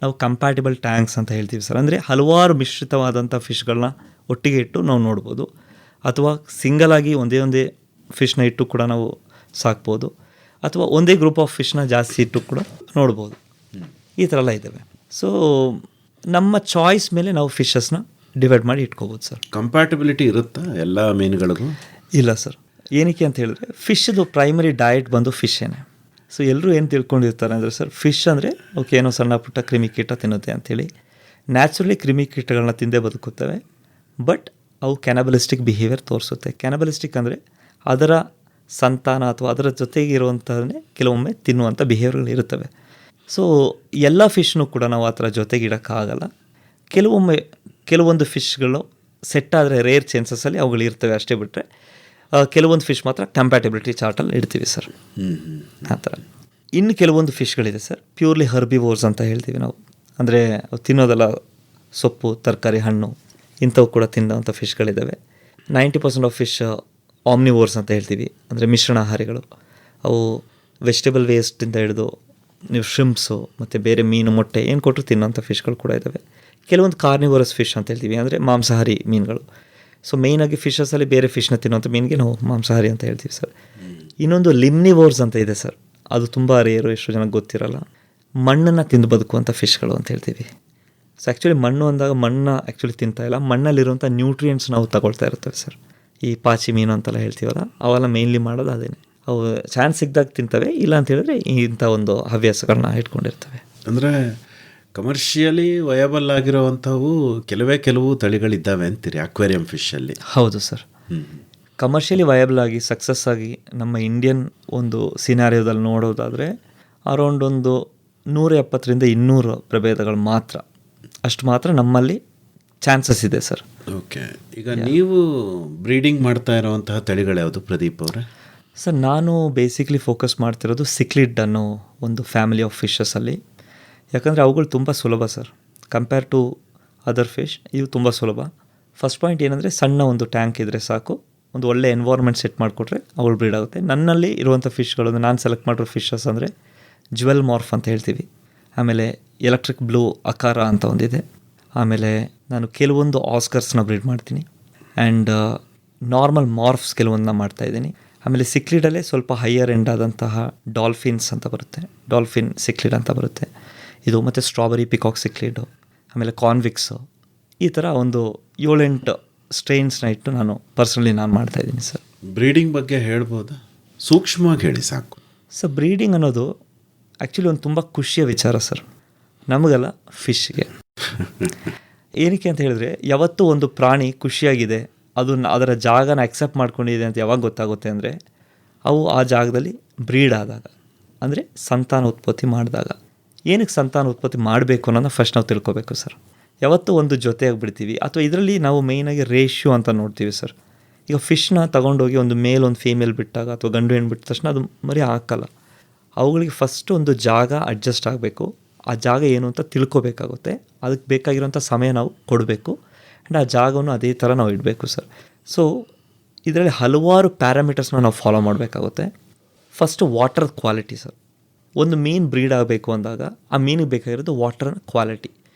ನಾವು ಕಂಪ್ಯಾಟಿಬಲ್ ಟ್ಯಾಂಕ್ಸ್ ಅಂತ ಹೇಳ್ತೀವಿ ಸರ್. ಅಂದರೆ ಹಲವಾರು ಮಿಶ್ರಿತವಾದಂಥ ಫಿಶ್ಗಳನ್ನ ಒಟ್ಟಿಗೆ ಇಟ್ಟು ನಾವು ನೋಡ್ಬೋದು, ಅಥವಾ ಸಿಂಗಲ್ ಆಗಿ ಒಂದೇ ಫಿಶ್ನ ಇಟ್ಟು ಕೂಡ ನಾವು ಸಾಕ್ಬೋದು, ಅಥವಾ ಒಂದೇ ಗ್ರೂಪ್ ಆಫ್ ಫಿಶ್ನ ಜಾಸ್ತಿ ಇಟ್ಟು ಕೂಡ ನೋಡ್ಬೋದು. ಈ ಥರ ಎಲ್ಲ ಇದ್ದಾವೆ. ಸೊ ನಮ್ಮ ಚಾಯ್ಸ್ ಮೇಲೆ ನಾವು ಫಿಶಸ್ನ ಡಿವೈಡ್ ಮಾಡಿ ಇಟ್ಕೋಬೋದು ಸರ್. ಕಂಪ್ಯಾಟಿಬಿಲಿಟಿ ಇರುತ್ತಾ ಎಲ್ಲ ಮೀನುಗಳಿಗೂ? ಇಲ್ಲ ಸರ್. ಏನಕ್ಕೆ ಅಂತ ಹೇಳಿದ್ರೆ ಫಿಶ್ದು ಪ್ರೈಮರಿ ಡಯಟ್ ಬಂದು ಫಿಶ್ಶೇನೆ. ಸೊ ಎಲ್ಲರೂ ಏನು ತಿಳ್ಕೊಂಡಿರ್ತಾರೆ ಅಂದರೆ ಸರ್, ಫಿಶ್ ಅಂದರೆ ಓಕೆ ಏನೋ ಸಣ್ಣ ಪುಟ್ಟ ಕ್ರಿಮಿಕೀಟ ತಿನ್ನುತ್ತೆ ಅಂಥೇಳಿ. ನ್ಯಾಚುರಲಿ ಕ್ರಿಮಿಕೀಟಗಳನ್ನ ತಿಂದೇ ಬದುಕುತ್ತವೆ, ಬಟ್ ಅವು ಕ್ಯಾನಬಲಿಸ್ಟಿಕ್ ಬಿಹೇವಿಯರ್ ತೋರಿಸುತ್ತೆ. ಕ್ಯಾನಬಲಿಸ್ಟಿಕ್ ಅಂದರೆ ಅದರ ಸಂತಾನ ಅಥವಾ ಅದರ ಜೊತೆಗೆ ಇರುವಂಥವನ್ನೇ ಕೆಲವೊಮ್ಮೆ ತಿನ್ನುವಂಥ ಬಿಹೇವಿಯರ್ಗಳು ಇರುತ್ತವೆ. ಸೊ ಎಲ್ಲ ಫಿಶ್ನೂ ಕೂಡ ನಾವು ಆ ಥರ ಜೊತೆಗೆ ಇಡೋಕ್ಕಾಗಲ್ಲ. ಕೆಲವೊಂದು ಫಿಶ್ಗಳು ಸೆಟ್ ಆದರೆ ರೇರ್ ಚಾನ್ಸಸ್ಸಲ್ಲಿ ಅವುಗಳು ಇರ್ತವೆ ಅಷ್ಟೇ, ಬಿಟ್ಟರೆ ಕೆಲವೊಂದು ಫಿಶ್ ಮಾತ್ರ ಕಂಪ್ಯಾಟಿಬಿಲಿಟಿ ಚಾರ್ಟಲ್ಲಿ ಇಡ್ತೀವಿ ಸರ್. ಆ ಥರ ಇನ್ನು ಕೆಲವೊಂದು ಫಿಶ್ಗಳಿದೆ ಸರ್, ಪ್ಯೂರ್ಲಿ ಹರ್ಬಿವೋರ್ಸ್ ಅಂತ ಹೇಳ್ತೀವಿ ನಾವು. ಅಂದರೆ ತಿನ್ನೋದೆಲ್ಲ ಸೊಪ್ಪು, ತರಕಾರಿ, ಹಣ್ಣು ಇಂಥವು ಕೂಡ ತಿನ್ನೋವಂಥ ಫಿಶ್ಗಳಿದ್ದಾವೆ. 90% ಆಫ್ ಫಿಶ್ ಆಮ್ನಿವೋರ್ಸ್ ಅಂತ ಹೇಳ್ತೀವಿ, ಅಂದರೆ ಮಿಶ್ರಣಾಹಾರಿಗಳು. ಅವು ವೆಜಿಟೇಬಲ್ ವೇಸ್ಟಿಂದ ಹಿಡಿದು ನೀವು ಶ್ರಿಂಪ್ಸು ಮತ್ತು ಬೇರೆ ಮೀನು, ಮೊಟ್ಟೆ ಏನು ಕೊಟ್ಟರು ತಿನ್ನೋಂಥ ಫಿಶ್ಗಳು ಕೂಡ ಇದ್ದಾವೆ. ಕೆಲವೊಂದು ಕಾರ್ನಿವರಸ್ ಫಿಶ್ ಅಂತ ಹೇಳ್ತೀವಿ, ಅಂದರೆ ಮಾಂಸಾಹಾರಿ ಮೀನುಗಳು. ಸೊ ಮೇಯ್ನಾಗಿ ಫಿಶಸಲ್ಲಿ ಬೇರೆ ಫಿಶ್ನ ತಿನ್ನೋಂಥ ಮೀನಿಗೆ ನಾವು ಮಾಂಸಾಹಾರಿ ಅಂತ ಹೇಳ್ತೀವಿ ಸರ್. ಇನ್ನೊಂದು ಲಿಮ್ನಿವೋರ್ಸ್ ಅಂತ ಇದೆ ಸರ್, ಅದು ತುಂಬ ರೇರು, ಎಷ್ಟು ಜನಕ್ಕೆ ಗೊತ್ತಿರಲ್ಲ. ಮಣ್ಣನ್ನು ತಿಂದು ಬದುಕುವಂಥ ಫಿಶ್ಗಳು ಅಂತ ಹೇಳ್ತೀವಿ. ಸೊ ಆ್ಯಕ್ಚುಲಿ ಮಣ್ಣು ಅಂದಾಗ ಮಣ್ಣು ಆ್ಯಕ್ಚುಲಿ ತಿಂತಾ ಇಲ್ಲ, ಮಣ್ಣಲ್ಲಿರುವಂಥ ನ್ಯೂಟ್ರಿಯೆಂಟ್ಸ್ ನಾವು ತಗೊಳ್ತಾ ಇರ್ತೇವೆ ಸರ್. ಈ ಪಾಚಿ ಮೀನು ಅಂತೆಲ್ಲ ಹೇಳ್ತೀವಲ್ಲ, ಅವೆಲ್ಲ ಮೇಯ್ನ್ಲಿ ಮಾಡೋದು ಅದೇನೆ. ಅವು ಚಾನ್ಸ್ ಸಿಗ್ದಾಗ ತಿಂತವೆ, ಇಲ್ಲ ಅಂತ ಹೇಳಿದ್ರೆ ಇಂಥ ಒಂದು ಹವ್ಯಾಸಗಳನ್ನ ಇಟ್ಕೊಂಡಿರ್ತವೆ. ಅಂದರೆ ಕಮರ್ಷಿಯಲಿ ವಯಬಲ್ ಆಗಿರುವಂಥವು ಕೆಲವು ತಳಿಗಳಿದ್ದಾವೆ ಅಂತೀರಿ ಅಕ್ವೇರಿಯಂ ಫಿಶಲ್ಲಿ? ಹೌದು ಸರ್. ಕಮರ್ಷಿಯಲಿ ವಯಬಲ್ ಆಗಿ ಸಕ್ಸಸ್ ಆಗಿ ನಮ್ಮ ಇಂಡಿಯನ್ ಒಂದು ಸಿನಾರಿಯೋದಲ್ಲಿ ನೋಡೋದಾದರೆ ಅರೌಂಡ್ ಒಂದು 170-200 ಪ್ರಭೇದಗಳು ಮಾತ್ರ, ಅಷ್ಟು ಮಾತ್ರ ನಮ್ಮಲ್ಲಿ ಚಾನ್ಸಸ್ ಇದೆ ಸರ್. ಓಕೆ. ಈಗ ನೀವು ಬ್ರೀಡಿಂಗ್ ಮಾಡ್ತಾ ಇರುವಂತಹ ತಳಿಗಳು ಯಾವುದು ಪ್ರದೀಪ್ ಅವರೇ? ಸರ್ ನಾನು ಬೇಸಿಕ್ಲಿ ಫೋಕಸ್ ಮಾಡ್ತಿರೋದು ಸಿಕ್ಲಿಡ್ ಅನ್ನೋ ಒಂದು ಫ್ಯಾಮಿಲಿ ಆಫ್ ಫಿಶಸಲ್ಲಿ. ಯಾಕಂದರೆ ಅವುಗಳು ತುಂಬ ಸುಲಭ sir, compare to other fish ಇವು ತುಂಬ ಸುಲಭ. ಫಸ್ಟ್ ಪಾಯಿಂಟ್ ಏನಂದರೆ ಸಣ್ಣ ಒಂದು ಟ್ಯಾಂಕ್ ಇದ್ದರೆ ಸಾಕು, ಒಂದು ಒಳ್ಳೆ ಎನ್ವೈರ್ಮೆಂಟ್ ಸೆಟ್ ಮಾಡಿಕೊಟ್ರೆ ಅವಳು ಬ್ರೀಡ್ ಆಗುತ್ತೆ. ನನ್ನಲ್ಲಿ ಇರುವಂಥ ಫಿಶ್ಗಳು ನಾನು ಸೆಲೆಕ್ಟ್ ಮಾಡಿರೋ ಫಿಶಸ್ ಅಂದರೆ ಜ್ಯುವೆಲ್ ಮಾರ್ಫ್ ಅಂತ ಹೇಳ್ತೀವಿ, ಆಮೇಲೆ ಎಲೆಕ್ಟ್ರಿಕ್ ಬ್ಲೂ ಅಕಾರ ಅಂತ ಒಂದಿದೆ, ಆಮೇಲೆ ನಾನು ಕೆಲವೊಂದು ಆಸ್ಕರ್ಸ್ನ ಬ್ರೀಡ್ ಮಾಡ್ತೀನಿ, ಆ್ಯಂಡ್ ನಾರ್ಮಲ್ ಮಾರ್ಫ್ಸ್ ಕೆಲವೊಂದನ್ನ ಮಾಡ್ತಾಯಿದ್ದೀನಿ. ಆಮೇಲೆ ಸಿಕ್ಲಿಡಲ್ಲೇ ಸ್ವಲ್ಪ ಹೈಯರ್ ಎಂಡ್ ಆದಂತಹ ಡಾಲ್ಫಿನ್ಸ್ ಅಂತ ಬರುತ್ತೆ, ಡಾಲ್ಫಿನ್ ಸಿಕ್ಲಿಡ್ ಅಂತ ಬರುತ್ತೆ ಇದು, ಮತ್ತು ಸ್ಟ್ರಾಬೆರಿ ಪಿಕಾಕ್ ಸಿಕ್ಲಿಡು, ಆಮೇಲೆ ಕಾನ್ವಿಕ್ಸು, ಈ ಥರ ಒಂದು 7-8 ಸ್ಟ್ರೈನ್ಸ್ನ ಇಟ್ಟು ನಾನು ಪರ್ಸನಲಿ ಮಾಡ್ತಾಯಿದ್ದೀನಿ ಸರ್. ಬ್ರೀಡಿಂಗ್ ಬಗ್ಗೆ ಹೇಳ್ಬೋದಾ? ಸೂಕ್ಷ್ಮವಾಗಿ ಹೇಳಿ ಸಾಕು ಸರ್. ಬ್ರೀಡಿಂಗ್ ಅನ್ನೋದು ಆ್ಯಕ್ಚುಲಿ ಒಂದು ತುಂಬ ಖುಷಿಯ ವಿಚಾರ ಸರ್, ನಮಗೆಲ್ಲ ಫಿಶ್ಗೆ. ಏನಕ್ಕೆ ಅಂತ ಹೇಳಿದ್ರೆ, ಯಾವತ್ತೂ ಒಂದು ಪ್ರಾಣಿ ಖುಷಿಯಾಗಿದೆ, ಅದರ ಜಾಗನ ಅಕ್ಸೆಪ್ಟ್ ಮಾಡ್ಕೊಂಡಿದೆ ಅಂತ ಯಾವಾಗ ಗೊತ್ತಾಗುತ್ತೆ ಅಂದರೆ ಅವು ಆ ಜಾಗದಲ್ಲಿ ಬ್ರೀಡ್ ಆದಾಗ, ಅಂದರೆ ಸಂತಾನ ಉತ್ಪತ್ತಿ ಮಾಡಿದಾಗ. ಏನಕ್ಕೆ ಸಂತಾನ ಉತ್ಪತ್ತಿ ಮಾಡಬೇಕು ಅನ್ನೋದನ್ನ ಫಸ್ಟ್ ನಾವು ತಿಳ್ಕೊಬೇಕು ಸರ್. ಯಾವತ್ತೂ ಒಂದು ಜೊತೆಯಾಗಿ ಬಿಡ್ತೀವಿ, ಅಥವಾ ಇದರಲ್ಲಿ ನಾವು ಮೇಯ್ನಾಗಿ ರೇಷ್ಯೋ ಅಂತ ನೋಡ್ತೀವಿ ಸರ್. ಈಗ ಫಿಶ್ನ ತೊಗೊಂಡೋಗಿ ಒಂದು ಮೇಲ್ ಒಂದು ಫೀಮೇಲ್ ಬಿಟ್ಟಾಗ ಅಥವಾ ಗಂಡು ಹೆಣ್ಣು ಬಿಟ್ಟ ತಕ್ಷಣ ಅದು ಮರಿ ಹಾಕಲ್ಲ. ಅವುಗಳಿಗೆ ಫಸ್ಟು ಒಂದು ಜಾಗ ಅಡ್ಜಸ್ಟ್ ಆಗಬೇಕು, ಆ ಜಾಗ ಏನು ಅಂತ ತಿಳ್ಕೊಬೇಕಾಗುತ್ತೆ, ಅದಕ್ಕೆ ಬೇಕಾಗಿರೋಂಥ ಸಮಯ ನಾವು ಕೊಡಬೇಕು, ಆ್ಯಂಡ್ ಆ ಜಾಗವನ್ನು ಅದೇ ಥರ ನಾವು ಇಡಬೇಕು ಸರ್. ಸೊ ಇದರಲ್ಲಿ ಹಲವಾರು ಪ್ಯಾರಾಮೀಟರ್ಸ್ನ ನಾವು ಫಾಲೋ ಮಾಡಬೇಕಾಗುತ್ತೆ. First water quality sir. ಒಂದು ಮೀನು ಬ್ರೀಡ್ ಆಗಬೇಕು ಅಂದಾಗ ಆ ಮೀನಿಗೆ ಬೇಕಾಗಿರೋದು ವಾಟರ್ ಕ್ವಾಲಿಟಿ.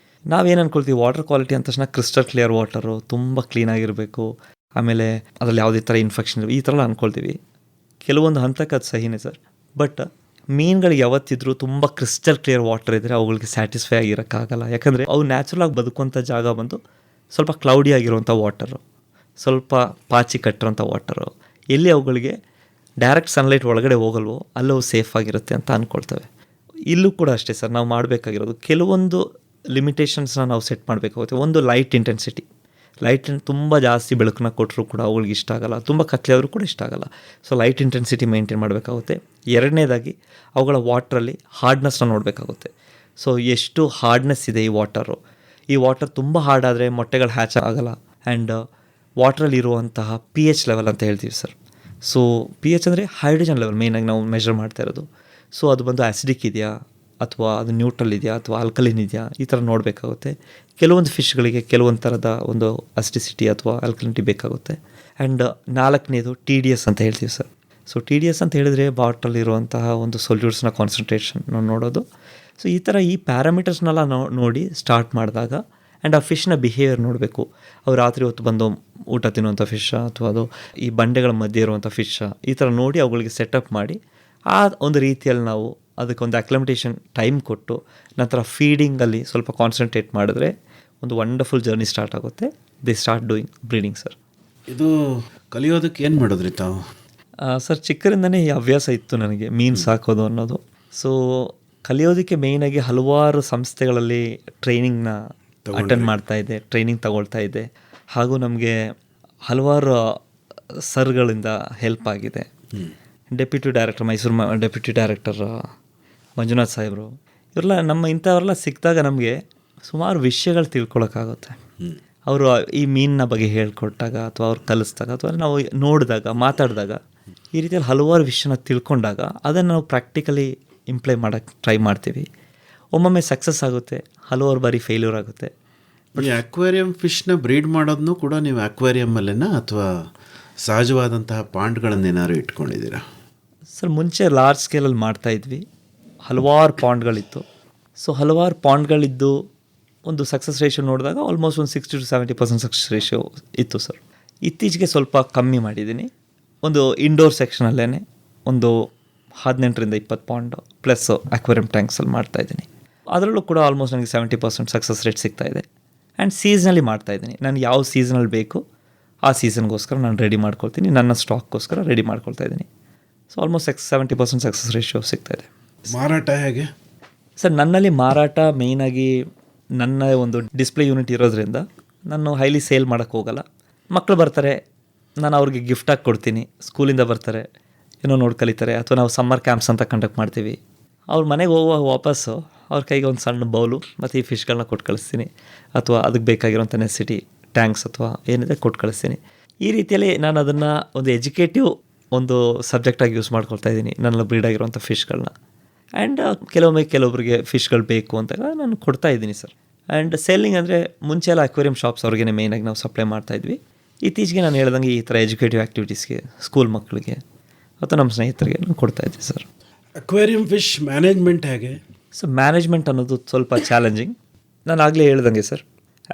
ನಾವೇನು ಅಂದ್ಕೊಳ್ತೀವಿ, ವಾಟರ್ ಕ್ವಾಲಿಟಿ ಅಂದ ತಕ್ಷಣ ಕ್ರಿಸ್ಟಲ್ ಕ್ಲಿಯರ್ ವಾಟರು, ತುಂಬ ಕ್ಲೀನಾಗಿರಬೇಕು, ಆಮೇಲೆ ಅದರಲ್ಲಿ ಯಾವುದೇ ಥರ ಇನ್ಫೆಕ್ಷನ್ ಈ ಥರ ಅಂದ್ಕೊಳ್ತೀವಿ. ಕೆಲವೊಂದು ಹಂತಕ್ಕೆ ಅದು ಸಹಿನೇ ಸರ್, ಬಟ್ ಮೀನುಗಳಿಗೆ ಯಾವತ್ತಿದ್ರೂ ತುಂಬ ಕ್ರಿಸ್ಟಲ್ ಕ್ಲಿಯರ್ ವಾಟರ್ ಇದ್ದರೆ ಅವುಗಳಿಗೆ ಸ್ಯಾಟಿಸ್ಫೈ ಆಗಿರೋಕ್ಕಾಗಲ್ಲ. ಯಾಕಂದರೆ ಅವು ನ್ಯಾಚುರಲಾಗಿ ಬದುಕುವಂಥ ಜಾಗ ಬಂದು ಸ್ವಲ್ಪ ಕ್ಲೌಡಿ ಆಗಿರುವಂಥ ವಾಟರು, ಸ್ವಲ್ಪ ಪಾಚಿ ಕಟ್ಟಿರೋಂಥ ವಾಟರು, ಎಲ್ಲಿ ಅವುಗಳಿಗೆ ಡೈರೆಕ್ಟ್ ಸನ್ಲೈಟ್ ಒಳಗಡೆ ಹೋಗಲ್ವೋ ಅಲ್ಲೂ ಸೇಫ್ ಆಗಿರುತ್ತೆ ಅಂತ ಅಂದ್ಕೊಳ್ತವೆ. ಇಲ್ಲೂ ಕೂಡ ಅಷ್ಟೇ ಸರ್, ನಾವು ಮಾಡಬೇಕಾಗಿರೋದು ಕೆಲವೊಂದು ಲಿಮಿಟೇಷನ್ಸ್ನ ನಾವು ಸೆಟ್ ಮಾಡಬೇಕಾಗುತ್ತೆ. ಒಂದು ಲೈಟ್ ಇಂಟೆನ್ಸಿಟಿ, ಲೈಟ್ ತುಂಬ ಜಾಸ್ತಿ ಬೆಳಕನ್ನ ಕೊಟ್ಟರು ಕೂಡ ಅವುಗಳಿಗೆ ಇಷ್ಟ ಆಗೋಲ್ಲ, ತುಂಬ ಕತ್ಲೆ ಆದರೂ ಕೂಡ ಇಷ್ಟ ಆಗೋಲ್ಲ. ಸೊ ಲೈಟ್ ಇಂಟೆನ್ಸಿಟಿ ಮೇಂಟೈನ್ ಮಾಡಬೇಕಾಗುತ್ತೆ. ಎರಡನೇದಾಗಿ ಅವುಗಳ ವಾಟ್ರಲ್ಲಿ ಹಾರ್ಡ್ನೆಸ್ನ ನೋಡಬೇಕಾಗುತ್ತೆ. ಸೊ ಎಷ್ಟು ಹಾರ್ಡ್ನೆಸ್ ಇದೆ ಈ ವಾಟರ್ ತುಂಬ ಹಾರ್ಡ್ ಆದರೆ ಮೊಟ್ಟೆಗಳು ಹ್ಯಾಚ್ ಆಗೋಲ್ಲ. ಆ್ಯಂಡ್ ವಾಟ್ರಲ್ಲಿ ಇರುವಂತಹ pH ಲೆವೆಲ್ ಅಂತ ಹೇಳ್ತೀವಿ ಸರ್. ಸೊ pH ಅಂದರೆ ಹೈಡ್ರೋಜನ್ ಲೆವೆಲ್ ಮೇಯ್ನಾಗಿ ನಾವು ಮೆಷರ್ ಮಾಡ್ತಾ ಇರೋದು. ಸೊ ಅದು ಬಂದು ಆ್ಯಸಿಡಿಕ್ ಇದೆಯಾ ಅಥವಾ ಅದು ನ್ಯೂಟ್ರಲ್ ಇದೆಯಾ ಅಥವಾ ಆಲ್ಕಲಿನ್ ಇದೆಯಾ, ಈ ಥರ ನೋಡಬೇಕಾಗುತ್ತೆ. ಕೆಲವೊಂದು ಫಿಶ್ಗಳಿಗೆ ಕೆಲವೊಂದು ಥರದ ಒಂದು ಅಸಿಡಿಸಿಟಿ ಅಥವಾ ಆಲ್ಕಲಿನಿಟಿ ಬೇಕಾಗುತ್ತೆ. ಆ್ಯಂಡ್ ನಾಲ್ಕನೇದು TDS ಅಂತ ಹೇಳ್ತೀವಿ ಸರ್. ಸೊ TDS ಅಂತ ಹೇಳಿದರೆ ಬಾಟಲ್ಲಿರುವಂತಹ ಒಂದು ಸೊಲ್ಯೂಟ್ಸ್ನ ಕಾನ್ಸಂಟ್ರೇಷನ್ ನೋಡೋದು. ಸೊ ಈ ಥರ ಈ ಪ್ಯಾರಾಮೀಟರ್ಸ್ನೆಲ್ಲ ನೋಡಿ ಸ್ಟಾರ್ಟ್ ಮಾಡಿದಾಗ ಆ್ಯಂಡ್ ಆ ಫಿಶ್ನ ಬಿಹೇವಿಯರ್ ನೋಡಬೇಕು. ಅವ್ರು ರಾತ್ರಿ ಹೊತ್ತು ಬಂದು ಊಟ ತಿನ್ನುವಂಥ ಫಿಶ್ ಅಥವಾ ಅದು ಈ ಬಂಡೆಗಳ ಮಧ್ಯೆ ಇರುವಂಥ ಫಿಶ್, ಈ ಥರ ನೋಡಿ ಅವುಗಳಿಗೆ ಸೆಟಪ್ ಮಾಡಿ ಆ ಒಂದು ರೀತಿಯಲ್ಲಿ ನಾವು ಅದಕ್ಕೊಂದು ಅಕ್ಲಮಿಟೇಷನ್ ಟೈಮ್ ಕೊಟ್ಟು ನಂತರ ಫೀಡಿಂಗಲ್ಲಿ ಸ್ವಲ್ಪ ಕಾನ್ಸಂಟ್ರೇಟ್ ಮಾಡಿದ್ರೆ ಒಂದು ವಂಡರ್ಫುಲ್ ಜರ್ನಿ ಸ್ಟಾರ್ಟ್ ಆಗುತ್ತೆ. They start doing breeding sir. ಇದು ಕಲಿಯೋದಕ್ಕೆ ಏನು ಮಾಡಿದ್ರಿ ತಾವು? ಸರ್, ಚಿಕ್ಕರಿಂದನೇ ಈ ಹವ್ಯಾಸ ಇತ್ತು ನನಗೆ ಮೀನು ಸಾಕೋದು ಅನ್ನೋದು. ಸೊ ಕಲಿಯೋದಕ್ಕೆ ಮೇಯ್ನಾಗಿ ಹಲವಾರು ಸಂಸ್ಥೆಗಳಲ್ಲಿ ಟ್ರೈನಿಂಗ್ನ ಅಟೆಂಡ್ ಮಾಡ್ತಾ ಇದ್ದೆ, ಟ್ರೈನಿಂಗ್ ತಗೊಳ್ತಾ ಇದ್ದೆ. ಹಾಗೂ ನಮಗೆ ಹಲವಾರು ಸರ್ಗಳಿಂದ ಹೆಲ್ಪ್ ಆಗಿದೆ. Deputy director, Mysuru deputy director Manjunath ಸಾಹೇಬರು, ಇವರೆಲ್ಲ ಇಂಥವರೆಲ್ಲ ಸಿಕ್ಕಿದಾಗ ನಮಗೆ ಸುಮಾರು ವಿಷಯಗಳು ತಿಳ್ಕೊಳಕ್ಕಾಗುತ್ತೆ. ಅವರು ಈ ಮೀನಿನ ಬಗ್ಗೆ ಹೇಳ್ಕೊಟ್ಟಾಗ ಅಥವಾ ಅವ್ರು ಕಲಿಸ್ದಾಗ ಅಥವಾ ನಾವು ನೋಡಿದಾಗ ಮಾತಾಡಿದಾಗ ಈ ರೀತಿಯಲ್ಲಿ ಹಲವಾರು ವಿಷಯನ ತಿಳ್ಕೊಂಡಾಗ ಅದನ್ನು ನಾವು ಪ್ರಾಕ್ಟಿಕಲಿ ಇಂಪ್ಲೈ ಮಾಡೋಕ್ಕೆ ಟ್ರೈ ಮಾಡ್ತೀವಿ. ಒಮ್ಮೊಮ್ಮೆ ಸಕ್ಸಸ್ ಆಗುತ್ತೆ, ಹಲವಾರು ಬಾರಿ ಫೇಲ್ಯೂರ್ ಆಗುತ್ತೆ. ಈ ಅಕ್ವೇರಿಯಂ ಫಿಶ್ನ ಬ್ರೀಡ್ ಮಾಡೋದನ್ನು ಕೂಡ ನೀವು ಅಕ್ವೇರಿಯಮ್ಮಲ್ಲೇನಾ ಅಥವಾ ಸಹಜವಾದಂತಹ ಪಾಂಡ್ಗಳನ್ನೇನಾದ್ರು ಇಟ್ಕೊಂಡಿದ್ದೀರಾ? ಸರ್, ಮುಂಚೆ ಲಾರ್ಜ್ ಸ್ಕೇಲಲ್ಲಿ ಮಾಡ್ತಾಯಿದ್ವಿ, ಹಲವಾರು ಪಾಂಡ್ಗಳಿತ್ತು. ಸೊ ಹಲವಾರು ಪಾಂಡ್ಗಳಿದ್ದು ಒಂದು ಸಕ್ಸಸ್ ರೇಷಿಯೋ ನೋಡಿದಾಗ ಆಲ್ಮೋಸ್ಟ್ ಒಂದು 60 to 70% ಸಕ್ಸಸ್ ರೇಷಿಯೋ ಇತ್ತು ಸರ್. ಇತ್ತೀಚೆಗೆ ಸ್ವಲ್ಪ ಕಮ್ಮಿ ಮಾಡಿದ್ದೀನಿ. ಒಂದು ಇಂಡೋರ್ ಸೆಕ್ಷನಲ್ಲೇ ಒಂದು 18 to 20 ಪಾಂಡ್ ಪ್ಲಸ್ ಅಕ್ವೇರಿಯಂ ಟ್ಯಾಂಕ್ಸಲ್ಲಿ ಮಾಡ್ತಾಯಿದ್ದೀನಿ. ಅದರಲ್ಲೂ ಕೂಡ ಆಲ್ಮೋಸ್ಟ್ ನನಗೆ 70% ಸಕ್ಸಸ್ ರೇಟ್ ಸಿಗ್ತಾಯಿದೆ. ಆ್ಯಂಡ್ ಸೀಸನಲ್ಲಿ ಮಾಡ್ತಾಯಿದ್ದೀನಿ. ನಾನು ಯಾವ ಸೀಸನಲ್ಲಿ ಬೇಕು ಆ ಸೀಸನ್ಗೋಸ್ಕರ ನಾನು ರೆಡಿ ಮಾಡ್ಕೊಳ್ತೀನಿ, ನನ್ನ ಸ್ಟಾಕ್ಗೋಸ್ಕರ ರೆಡಿ ಮಾಡ್ಕೊಳ್ತಾ ಇದ್ದೀನಿ. ಸೊ ಆಲ್ಮೋಸ್ಟ್ 70% ಸಕ್ಸಸ್ ರೇಷಿಯೋ ಸಿಗ್ತಾಯಿದೆ. ಮಾರಾಟ ಹೇಗೆ ಸರ್? ನನ್ನಲ್ಲಿ ಮಾರಾಟ ಮೇಯ್ನಾಗಿ ನನ್ನ ಒಂದು ಡಿಸ್ಪ್ಲೇ ಯೂನಿಟ್ ಇರೋದ್ರಿಂದ ನಾನು ಹೈಲಿ ಸೇಲ್ ಮಾಡೋಕ್ಕೆ ಹೋಗಲ್ಲ. ಮಕ್ಕಳು ಬರ್ತಾರೆ, ನಾನು ಅವ್ರಿಗೆ ಗಿಫ್ಟಾಗಿ ಕೊಡ್ತೀನಿ. ಸ್ಕೂಲಿಂದ ಬರ್ತಾರೆ, ಏನೋ ನೋಡಿ ಕಲಿತಾರೆ. ಅಥವಾ ನಾವು ಸಮ್ಮರ್ ಕ್ಯಾಂಪ್ಸ್ ಅಂತ ಕಂಡಕ್ಟ್ ಮಾಡ್ತೀವಿ. ಅವ್ರ ಮನೆಗೆ ಹೋಗುವಾಗ ವಾಪಸ್ಸು ಅವ್ರ ಕೈಗೆ ಒಂದು ಸಣ್ಣ ಬೌಲು ಮತ್ತು ಈ ಫಿಶ್ಗಳನ್ನ ಕೊಟ್ಟು ಕಳಿಸ್ತೀನಿ. ಅಥವಾ ಅದಕ್ಕೆ ಬೇಕಾಗಿರೋಂಥ ನೆಸಿಟಿ ಟ್ಯಾಂಕ್ಸ್ ಅಥವಾ ಏನಿದೆ ಕೊಟ್ಟು ಕಳಿಸ್ತೀನಿ. ಈ ರೀತಿಯಲ್ಲಿ ನಾನು ಅದನ್ನು ಒಂದು ಎಜುಕೇಟಿವ್ ಒಂದು ಸಬ್ಜೆಕ್ಟಾಗಿ ಯೂಸ್ ಮಾಡ್ಕೊಳ್ತಾ ಇದ್ದೀನಿ, ನನ್ನ ಬ್ರೀಡ್ ಆಗಿರುವಂಥ ಫಿಶ್ಗಳನ್ನ. ಆ್ಯಂಡ್ ಕೆಲವೊಬ್ಬರಿಗೆ ಫಿಶ್ಗಳು ಬೇಕು ಅಂತಾಗ ನಾನು ಕೊಡ್ತಾ ಇದ್ದೀನಿ ಸರ್. ಆ್ಯಂಡ್ ಸೆಲ್ಲಿಂಗ್ ಅಂದರೆ ಮುಂಚೆ ಎಲ್ಲ ಅಕ್ವೇರಿಯಂ ಶಾಪ್ಸ್ ಅವ್ರಿಗೆ ಮೇಯ್ನಾಗಿ ನಾವು ಸಪ್ಲೈ ಮಾಡ್ತಾಯಿದ್ವಿ. ಇತ್ತೀಚೆಗೆ ನಾನು ಹೇಳ್ದಂಗೆ ಈ ಥರ ಎಜುಕೇಟಿವ್ ಆ್ಯಕ್ಟಿವಿಟೀಸ್ಗೆ ಸ್ಕೂಲ್ ಮಕ್ಕಳಿಗೆ ಅಥವಾ ನಮ್ಮ ಸ್ನೇಹಿತರಿಗೆ ನಾನು ಕೊಡ್ತಾಯಿದ್ದೆ ಸರ್. ಅಕ್ವೇರಿಯಂ ಫಿಶ್ ಮ್ಯಾನೇಜ್ಮೆಂಟ್ ಹೇಗೆ? ಸೊ ಮ್ಯಾನೇಜ್ಮೆಂಟ್ ಅನ್ನೋದು ಸ್ವಲ್ಪ ಚಾಲೆಂಜಿಂಗ್. ನಾನು ಆಗಲೇ ಹೇಳ್ದಂಗೆ ಸರ್,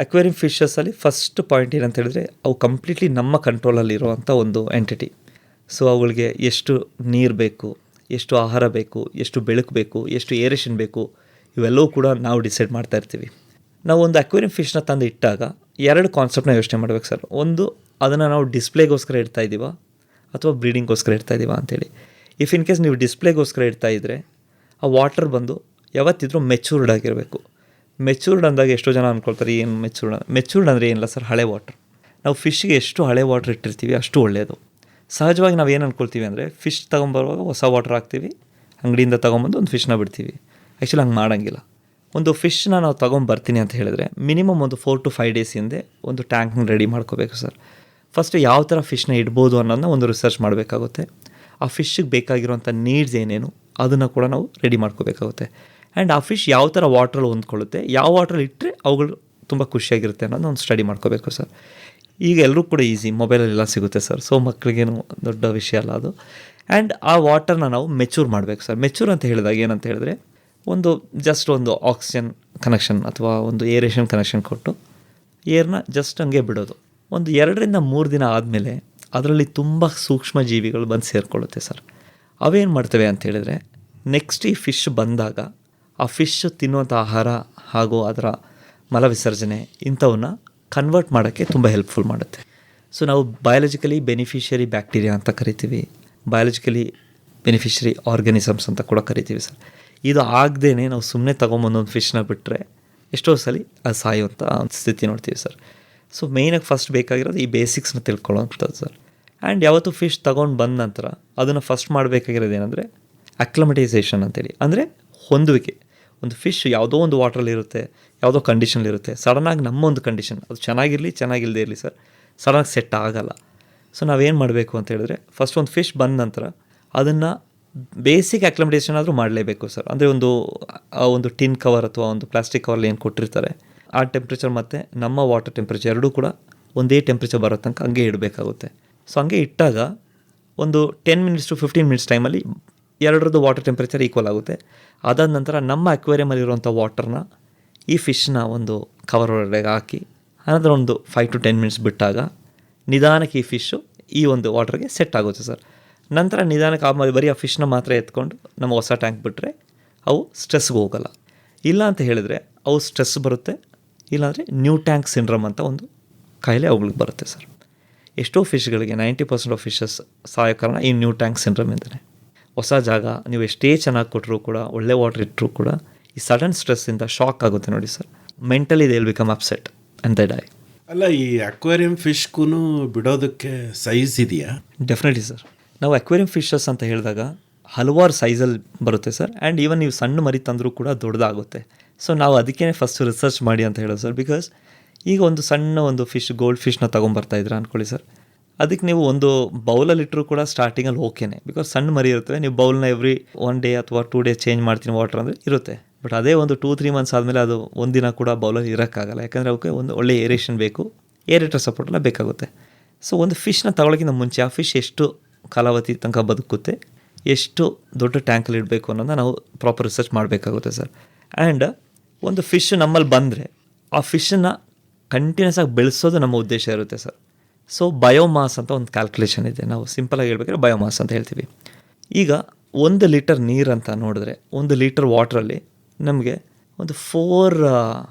ಅಕ್ವೇರಿಯಂ ಫಿಶಸಲ್ಲಿ ಫಸ್ಟ್ ಪಾಯಿಂಟ್ ಏನಂತ ಹೇಳಿದ್ರೆ ಅವು ಕಂಪ್ಲೀಟ್ಲಿ ನಮ್ಮ ಕಂಟ್ರೋಲಲ್ಲಿರುವಂಥ ಒಂದು ಎಂಟಿಟಿ. ಸೊ ಅವುಗಳಿಗೆ ಎಷ್ಟು ನೀರು ಬೇಕು, ಎಷ್ಟು ಆಹಾರ ಬೇಕು, ಎಷ್ಟು ಬೆಳಕು ಬೇಕು, ಎಷ್ಟು ಏರೇಷನ್ ಬೇಕು, ಇವೆಲ್ಲವೂ ಕೂಡ ನಾವು ಡಿಸೈಡ್ ಮಾಡ್ತಾ ಇರ್ತೀವಿ. ನಾವು ಒಂದು ಅಕ್ವೇರಿಯಂ ಫಿಶ್ನ ತಂದು ಇಟ್ಟಾಗ 2 ಕಾನ್ಸೆಪ್ಟ್ನ ಯೋಚನೆ ಮಾಡ್ಬೇಕು ಸರ್. ಒಂದು, ಅದನ್ನು ನಾವು ಡಿಸ್ಪ್ಲೇಗೋಸ್ಕರ ಇಡ್ತಾ ಇದ್ದೀವಾ ಅಥವಾ ಬ್ರೀಡಿಂಗ್ಗೋಸ್ಕರ ಇಡ್ತಾ ಇದ್ದೀವಾ ಅಂತೇಳಿ. ಇಫ್ ಇನ್ ಕೇಸ್ ನೀವು ಡಿಸ್ಪ್ಲೇಗೋಸ್ಕರ ಇಡ್ತಾ ಇದ್ದರೆ ಆ ವಾಟರ್ ಬಂದು ಯಾವತ್ತಿದ್ರೂ ಮೆಚೂರ್ಡ್ ಆಗಿರಬೇಕು. ಮೆಚೂರ್ಡ್ ಅಂದಾಗ ಎಷ್ಟೋ ಜನ ಅಂದ್ಕೊಳ್ತಾರೆ ಏನು ಮೆಚೂರ್ಡ್ ಅಂದರೆ ಏನಿಲ್ಲ ಸರ್, ಹಳೆ ವಾಟ್ರ್. ನಾವು ಫಿಶ್ಗೆ ಎಷ್ಟು ಹಳೆ ವಾಟ್ರ್ ಇಟ್ಟಿರ್ತೀವಿ ಅಷ್ಟು ಒಳ್ಳೆಯದು. ಸಹಜವಾಗಿ ನಾವು ಏನು ಅಂದ್ಕೊಳ್ತೀವಿ ಅಂದರೆ ಫಿಶ್ ತೊಗೊಂಬರುವಾಗ ಹೊಸ ವಾಟ್ರ್ ಹಾಕ್ತೀವಿ, ಅಂಗಡಿಯಿಂದ ತೊಗೊಂಬಂದು ಒಂದು ಫಿಶ್ನ ಬಿಡ್ತೀವಿ. ಆ್ಯಕ್ಚುಲಿ ಹಂಗೆ ಮಾಡೋಂಗಿಲ್ಲ. ಒಂದು ಫಿಶ್ನ ನಾವು ತೊಗೊಂಬರ್ತೀನಿ ಅಂತ ಹೇಳಿದ್ರೆ ಮಿನಿಮಮ್ ಒಂದು 4 to 5 ಡೇಸ್ ಹಿಂದೆ ಒಂದು ಟ್ಯಾಂಕ್ನ ರೆಡಿ ಮಾಡ್ಕೋಬೇಕು ಸರ್. ಫಸ್ಟು ಯಾವ ಥರ ಫಿಶ್ನ ಇಡ್ಬೋದು ಅನ್ನೋದನ್ನ ಒಂದು ರಿಸರ್ಚ್ ಮಾಡಬೇಕಾಗುತ್ತೆ. ಆ ಫಿಶ್ಗೆ ಬೇಕಾಗಿರುವಂಥ ನೀಡ್ಸ್ ಏನೇನು ಅದನ್ನು ಕೂಡ ನಾವು ರೆಡಿ ಮಾಡ್ಕೋಬೇಕಾಗುತ್ತೆ. ಆ್ಯಂಡ್ ಆ ಫಿಶ್ ಯಾವ ಥರ ವಾಟ್ರಲ್ಲಿ ಹೊಂದ್ಕೊಳ್ಳುತ್ತೆ, ಯಾವ ವಾಟ್ರಲ್ಲಿ ಇಟ್ಟರೆ ಅವುಗಳು ತುಂಬ ಖುಷಿಯಾಗಿರುತ್ತೆ ಅನ್ನೋದನ್ನ ಒಂದು ಸ್ಟಡಿ ಮಾಡ್ಕೋಬೇಕು ಸರ್. ಈಗ ಎಲ್ಲರೂ ಕೂಡ ಈಸಿ, ಮೊಬೈಲಲ್ಲೆಲ್ಲ ಸಿಗುತ್ತೆ ಸರ್. ಸೊ ಮಕ್ಕಳಿಗೇನು ದೊಡ್ಡ ವಿಷಯ ಅಲ್ಲ ಅದು. ಆ್ಯಂಡ್ ಆ ವಾಟರ್ನ ನಾವು ಮೆಚೂರ್ ಮಾಡಬೇಕು ಸರ್. ಮೆಚೂರ್ ಅಂತ ಹೇಳಿದಾಗ ಏನಂತ ಹೇಳಿದ್ರೆ ಒಂದು ಜಸ್ಟ್ ಒಂದು ಆಕ್ಸಿಜನ್ ಕನೆಕ್ಷನ್ ಅಥವಾ ಒಂದು ಏರೇಷನ್ ಕನೆಕ್ಷನ್ ಕೊಟ್ಟು ಏರ್ನ ಜಸ್ಟ್ ಹಂಗೆ ಬಿಡೋದು. ಒಂದು 2 ರಿಂದ 3 ದಿನ ಆದಮೇಲೆ ಅದರಲ್ಲಿ ತುಂಬ ಸೂಕ್ಷ್ಮ ಜೀವಿಗಳು ಬಂದು ಸೇರಿಕೊಳ್ಳುತ್ತೆ ಸರ್. ಅವೇನು ಮಾಡ್ತವೆ ಅಂತ ಹೇಳಿದ್ರೆ ನೆಕ್ಸ್ಟ್ ಈ ಫಿಶ್ ಬಂದಾಗ ಆ ಫಿಶ್ ತಿನ್ನುವಂಥ ಆಹಾರ ಹಾಗೂ ಅದರ ಮಲವಿಸರ್ಜನೆ ಇಂಥವನ್ನ ಕನ್ವರ್ಟ್ ಮಾಡೋಕ್ಕೆ ತುಂಬ ಹೆಲ್ಪ್ಫುಲ್ ಮಾಡುತ್ತೆ. ಸೊ ನಾವು ಬಯಾಲಜಿಕಲಿ ಬೆನಿಫಿಷಿಯರಿ ಬ್ಯಾಕ್ಟೀರಿಯಾ ಅಂತ ಕರಿತೀವಿ, ಬಯಾಲಜಿಕಲಿ ಬೆನಿಫಿಷರಿ ಆರ್ಗನಿಸಮ್ಸ್ ಅಂತ ಕೂಡ ಕರಿತೀವಿ ಸರ್. ಇದು ಆಗದೇ ನಾವು ಸುಮ್ಮನೆ ತೊಗೊಂಬಂದೊಂದು ಫಿಶ್ನ ಬಿಟ್ಟರೆ ಎಷ್ಟೋ ಸಲ ಅದು ಸಾಯುವಂಥ ಒಂದು ಸ್ಥಿತಿ ನೋಡ್ತೀವಿ ಸರ್. ಸೊ ಮೇಯ್ನಾಗಿ ಫಸ್ಟ್ ಬೇಕಾಗಿರೋದು ಈ ಬೇಸಿಕ್ಸ್ನ ತಿಳ್ಕೊಳ್ಳೋವಂಥದ್ದು ಸರ್. ಆ್ಯಂಡ್ ಯಾವತ್ತು ಫಿಶ್ ತೊಗೊಂಡು ಬಂದ ನಂತರ ಅದನ್ನು ಫಸ್ಟ್ ಮಾಡಬೇಕಾಗಿರೋದು ಏನಂದರೆ ಅಕ್ಲಮಟೈಸೇಷನ್ ಅಂತೇಳಿ, ಅಂದರೆ ಹೊಂದುವಿಕೆ. ಒಂದು ಫಿಶ್ ಯಾವುದೋ ಒಂದು ವಾಟ್ರಲ್ಲಿರುತ್ತೆ, ಯಾವುದೋ ಕಂಡೀಷನ್ಲಿರುತ್ತೆ, ಸಡನ್ನಾಗಿ ನಮ್ಮ ಒಂದು ಕಂಡೀಷನ್ ಅದು ಚೆನ್ನಾಗಿಲ್ಲದೆ ಇರಲಿ ಸರ್, ಸಡನ್ನಾಗಿ ಸೆಟ್ ಆಗೋಲ್ಲ. ಸೊ ನಾವೇನು ಮಾಡಬೇಕು ಅಂತ ಹೇಳಿದ್ರೆ ಫಸ್ಟ್ ಒಂದು ಫಿಶ್ ಬಂದ ನಂತರ ಅದನ್ನು ಬೇಸಿಕ್ ಅಕ್ಲಮಟೈಸೇಷನ್ ಆದರೂ ಮಾಡಲೇಬೇಕು ಸರ್. ಅಂದರೆ ಒಂದು ಟಿನ್ ಕವರ್ ಅಥವಾ ಒಂದು ಪ್ಲಾಸ್ಟಿಕ್ ಕವರ್ಲಿ ಏನು ಕೊಟ್ಟಿರ್ತಾರೆ ಆ ಟೆಂಪ್ರೇಚರ್ ಮತ್ತು ನಮ್ಮ ವಾಟರ್ ಟೆಂಪ್ರೇಚರ್ ಎರಡೂ ಕೂಡ ಒಂದೇ ಟೆಂಪ್ರೇಚರ್ ಬರೋ ತನಕ ಹಂಗೆ ಇಡಬೇಕಾಗುತ್ತೆ. ಸೊ ಹಂಗೆ ಇಟ್ಟಾಗ ಒಂದು 10 ಮಿನಿಟ್ಸ್ ಟು 15 ಮಿನಿಟ್ಸ್ ಟೈಮಲ್ಲಿ ಎರಡರದ್ದು ವಾಟರ್ ಟೆಂಪ್ರೇಚರ್ ಈಕ್ವಲ್ ಆಗುತ್ತೆ. ಅದಾದ ನಂತರ ನಮ್ಮ ಅಕ್ವೇರಿಯಮಲ್ಲಿರುವಂಥ ವಾಟರ್ನ ಈ ಫಿಶ್ನ ಒಂದು ಕವರ್ ಒಳಗಡೆ ಹಾಕಿ ಅನಂತರ ಒಂದು 5 to 10 ಮಿನಿಟ್ಸ್ ಬಿಟ್ಟಾಗ ನಿಧಾನಕ್ಕೆ ಈ ಫಿಶ್ಶು ಈ ಒಂದು ವಾಟರ್ಗೆ ಸೆಟ್ ಆಗುತ್ತೆ ಸರ್. ನಂತರ ನಿಧಾನಕ್ಕೆ ಆಮೇಲೆ ಬರೀ ಆ ಫಿಶ್ನ ಮಾತ್ರ ಎತ್ಕೊಂಡು ನಮ್ಮ ಹೊಸ ಟ್ಯಾಂಕ್ ಬಿಟ್ಟರೆ ಅವು ಸ್ಟ್ರೆಸ್ಗೆ ಹೋಗಲ್ಲ. ಇಲ್ಲ ಅಂತ ಹೇಳಿದರೆ ಅವು ಸ್ಟ್ರೆಸ್ ಬರುತ್ತೆ, ಇಲ್ಲಾಂದರೆ ನ್ಯೂ ಟ್ಯಾಂಕ್ ಸಿಂಡ್ರಮ್ ಅಂತ ಒಂದು ಕಾಯಿಲೆ ಅವುಗಳಿಗೆ ಬರುತ್ತೆ ಸರ್. ಎಷ್ಟೋ ಫಿಶ್ಗಳಿಗೆ 90% ಆಫ್ ಫಿಶಸ್ ಸಾಯೋ ಕಾರಣ ಈ ನ್ಯೂ ಟ್ಯಾಂಕ್ ಸಿಂಡ್ರಮ್ ಅಂತಲೇ. ಹೊಸ ಜಾಗ ನೀವು ಎಷ್ಟೇ ಚೆನ್ನಾಗಿ ಕೊಟ್ಟರೂ ಕೂಡ, ಒಳ್ಳೆ ವಾಟರ್ ಇಟ್ಟರೂ ಕೂಡ ಈ ಸಡನ್ ಸ್ಟ್ರೆಸ್ಸಿಂದ ಶಾಕ್ ಆಗುತ್ತೆ ನೋಡಿ sir. Mentally they will become upset and they dye. ಅಲ್ಲ, ಈ ಅಕ್ವೇರಿಯಂ ಫಿಶ್ಗೂ ಬಿಡೋದಕ್ಕೆ ಸೈಜ್ ಇದೆಯಾ? Definitely sir. ನಾವು ಅಕ್ವೇರಿಯಂ ಫಿಶಸ್ ಅಂತ ಹೇಳಿದಾಗ ಹಲವಾರು ಸೈಜಲ್ಲಿ ಬರುತ್ತೆ ಸರ್. ಆ್ಯಂಡ್ ಈವನ್ ನೀವು ಸಣ್ಣ ಮರಿ ತಂದರೂ ಕೂಡ ದೊಡ್ಡದಾಗುತ್ತೆ. ಸೊ ನಾವು ಅದಕ್ಕೇ ಫಸ್ಟ್ ರಿಸರ್ಚ್ ಮಾಡಿ ಅಂತ ಹೇಳೋದು ಸರ್. ಬಿಕಾಸ್ ಈಗ ಒಂದು ಸಣ್ಣ ಒಂದು ಫಿಶ್, ಗೋಲ್ಡ್ ಫಿಶ್ನ ತೊಗೊಂಬರ್ತಾಯಿದ್ರೆ ಅಂದ್ಕೊಳ್ಳಿ ಸರ್, ಅದಕ್ಕೆ ನೀವು ಒಂದು ಬೌಲಲ್ಲಿಟ್ಟರೂ ಕೂಡ ಸ್ಟಾರ್ಟಿಂಗಲ್ಲಿ ಓಕೆನೆ. ಬಿಕಾಸ್ ಸಣ್ಣ ಮರಿ ಇರ್ತವೆ, ನೀವು ಬೌಲ್ನ ಎವ್ರಿ 1 day ಅಥವಾ 2 days ಚೇಂಜ್ ಮಾಡ್ತೀನಿ ವಾಟರ್ ಅಂದರೆ ಇರುತ್ತೆ. ಬಟ್ ಅದೇ ಒಂದು 2-3 months ಆದಮೇಲೆ ಅದು ಒಂದಿನ ಕೂಡ ಬೌಲಲ್ಲಿ ಇರೋಕ್ಕಾಗಲ್ಲ. ಯಾಕಂದರೆ ಅವಕ್ಕೆ ಒಂದು ಒಳ್ಳೆ ಏರೇಷನ್ ಬೇಕು, ಏರೇಟರ್ ಸಪೋರ್ಟ್ ಎಲ್ಲ ಬೇಕಾಗುತ್ತೆ. ಸೊ ಒಂದು ಫಿಶ್ನ ತಗೊಳ್ಳೋಕ್ಕಿಂತ ಮುಂಚೆ ಆ ಫಿಶ್ ಎಷ್ಟು ಕಾಲಾವಧಿ ತನಕ ಬದುಕುತ್ತೆ, ಎಷ್ಟು ದೊಡ್ಡ ಟ್ಯಾಂಕಲ್ಲಿ ಇಡಬೇಕು ಅನ್ನೋದನ್ನ ನಾವು ಪ್ರಾಪರ್ ರಿಸರ್ಚ್ ಮಾಡಬೇಕಾಗುತ್ತೆ ಸರ್. ಆ್ಯಂಡ್ ಒಂದು ಫಿಶ್ ನಮ್ಮಲ್ಲಿ ಬಂದರೆ ಆ ಫಿಶನ್ನು ಕಂಟಿನ್ಯೂಸ್ ಆಗಿ ಬೆಳೆಸೋದು ನಮ್ಮ ಉದ್ದೇಶ ಇರುತ್ತೆ ಸರ್. ಸೊ ಬಯೋಮಾಸ್ ಅಂತ ಒಂದು ಕ್ಯಾಲ್ಕುಲೇಷನ್ ಇದೆ. ನಾವು ಸಿಂಪಲಾಗಿ ಹೇಳ್ಬೇಕಾದ್ರೆ ಬಯೋಮಾಸ್ ಅಂತ ಹೇಳ್ತೀವಿ. ಈಗ 1 ಲೀಟರ್ ನೀರು ಅಂತ ನೋಡಿದ್ರೆ 1 ಲೀಟರ್ ವಾಟ್ರಲ್ಲಿ ನಮಗೆ ಒಂದು 4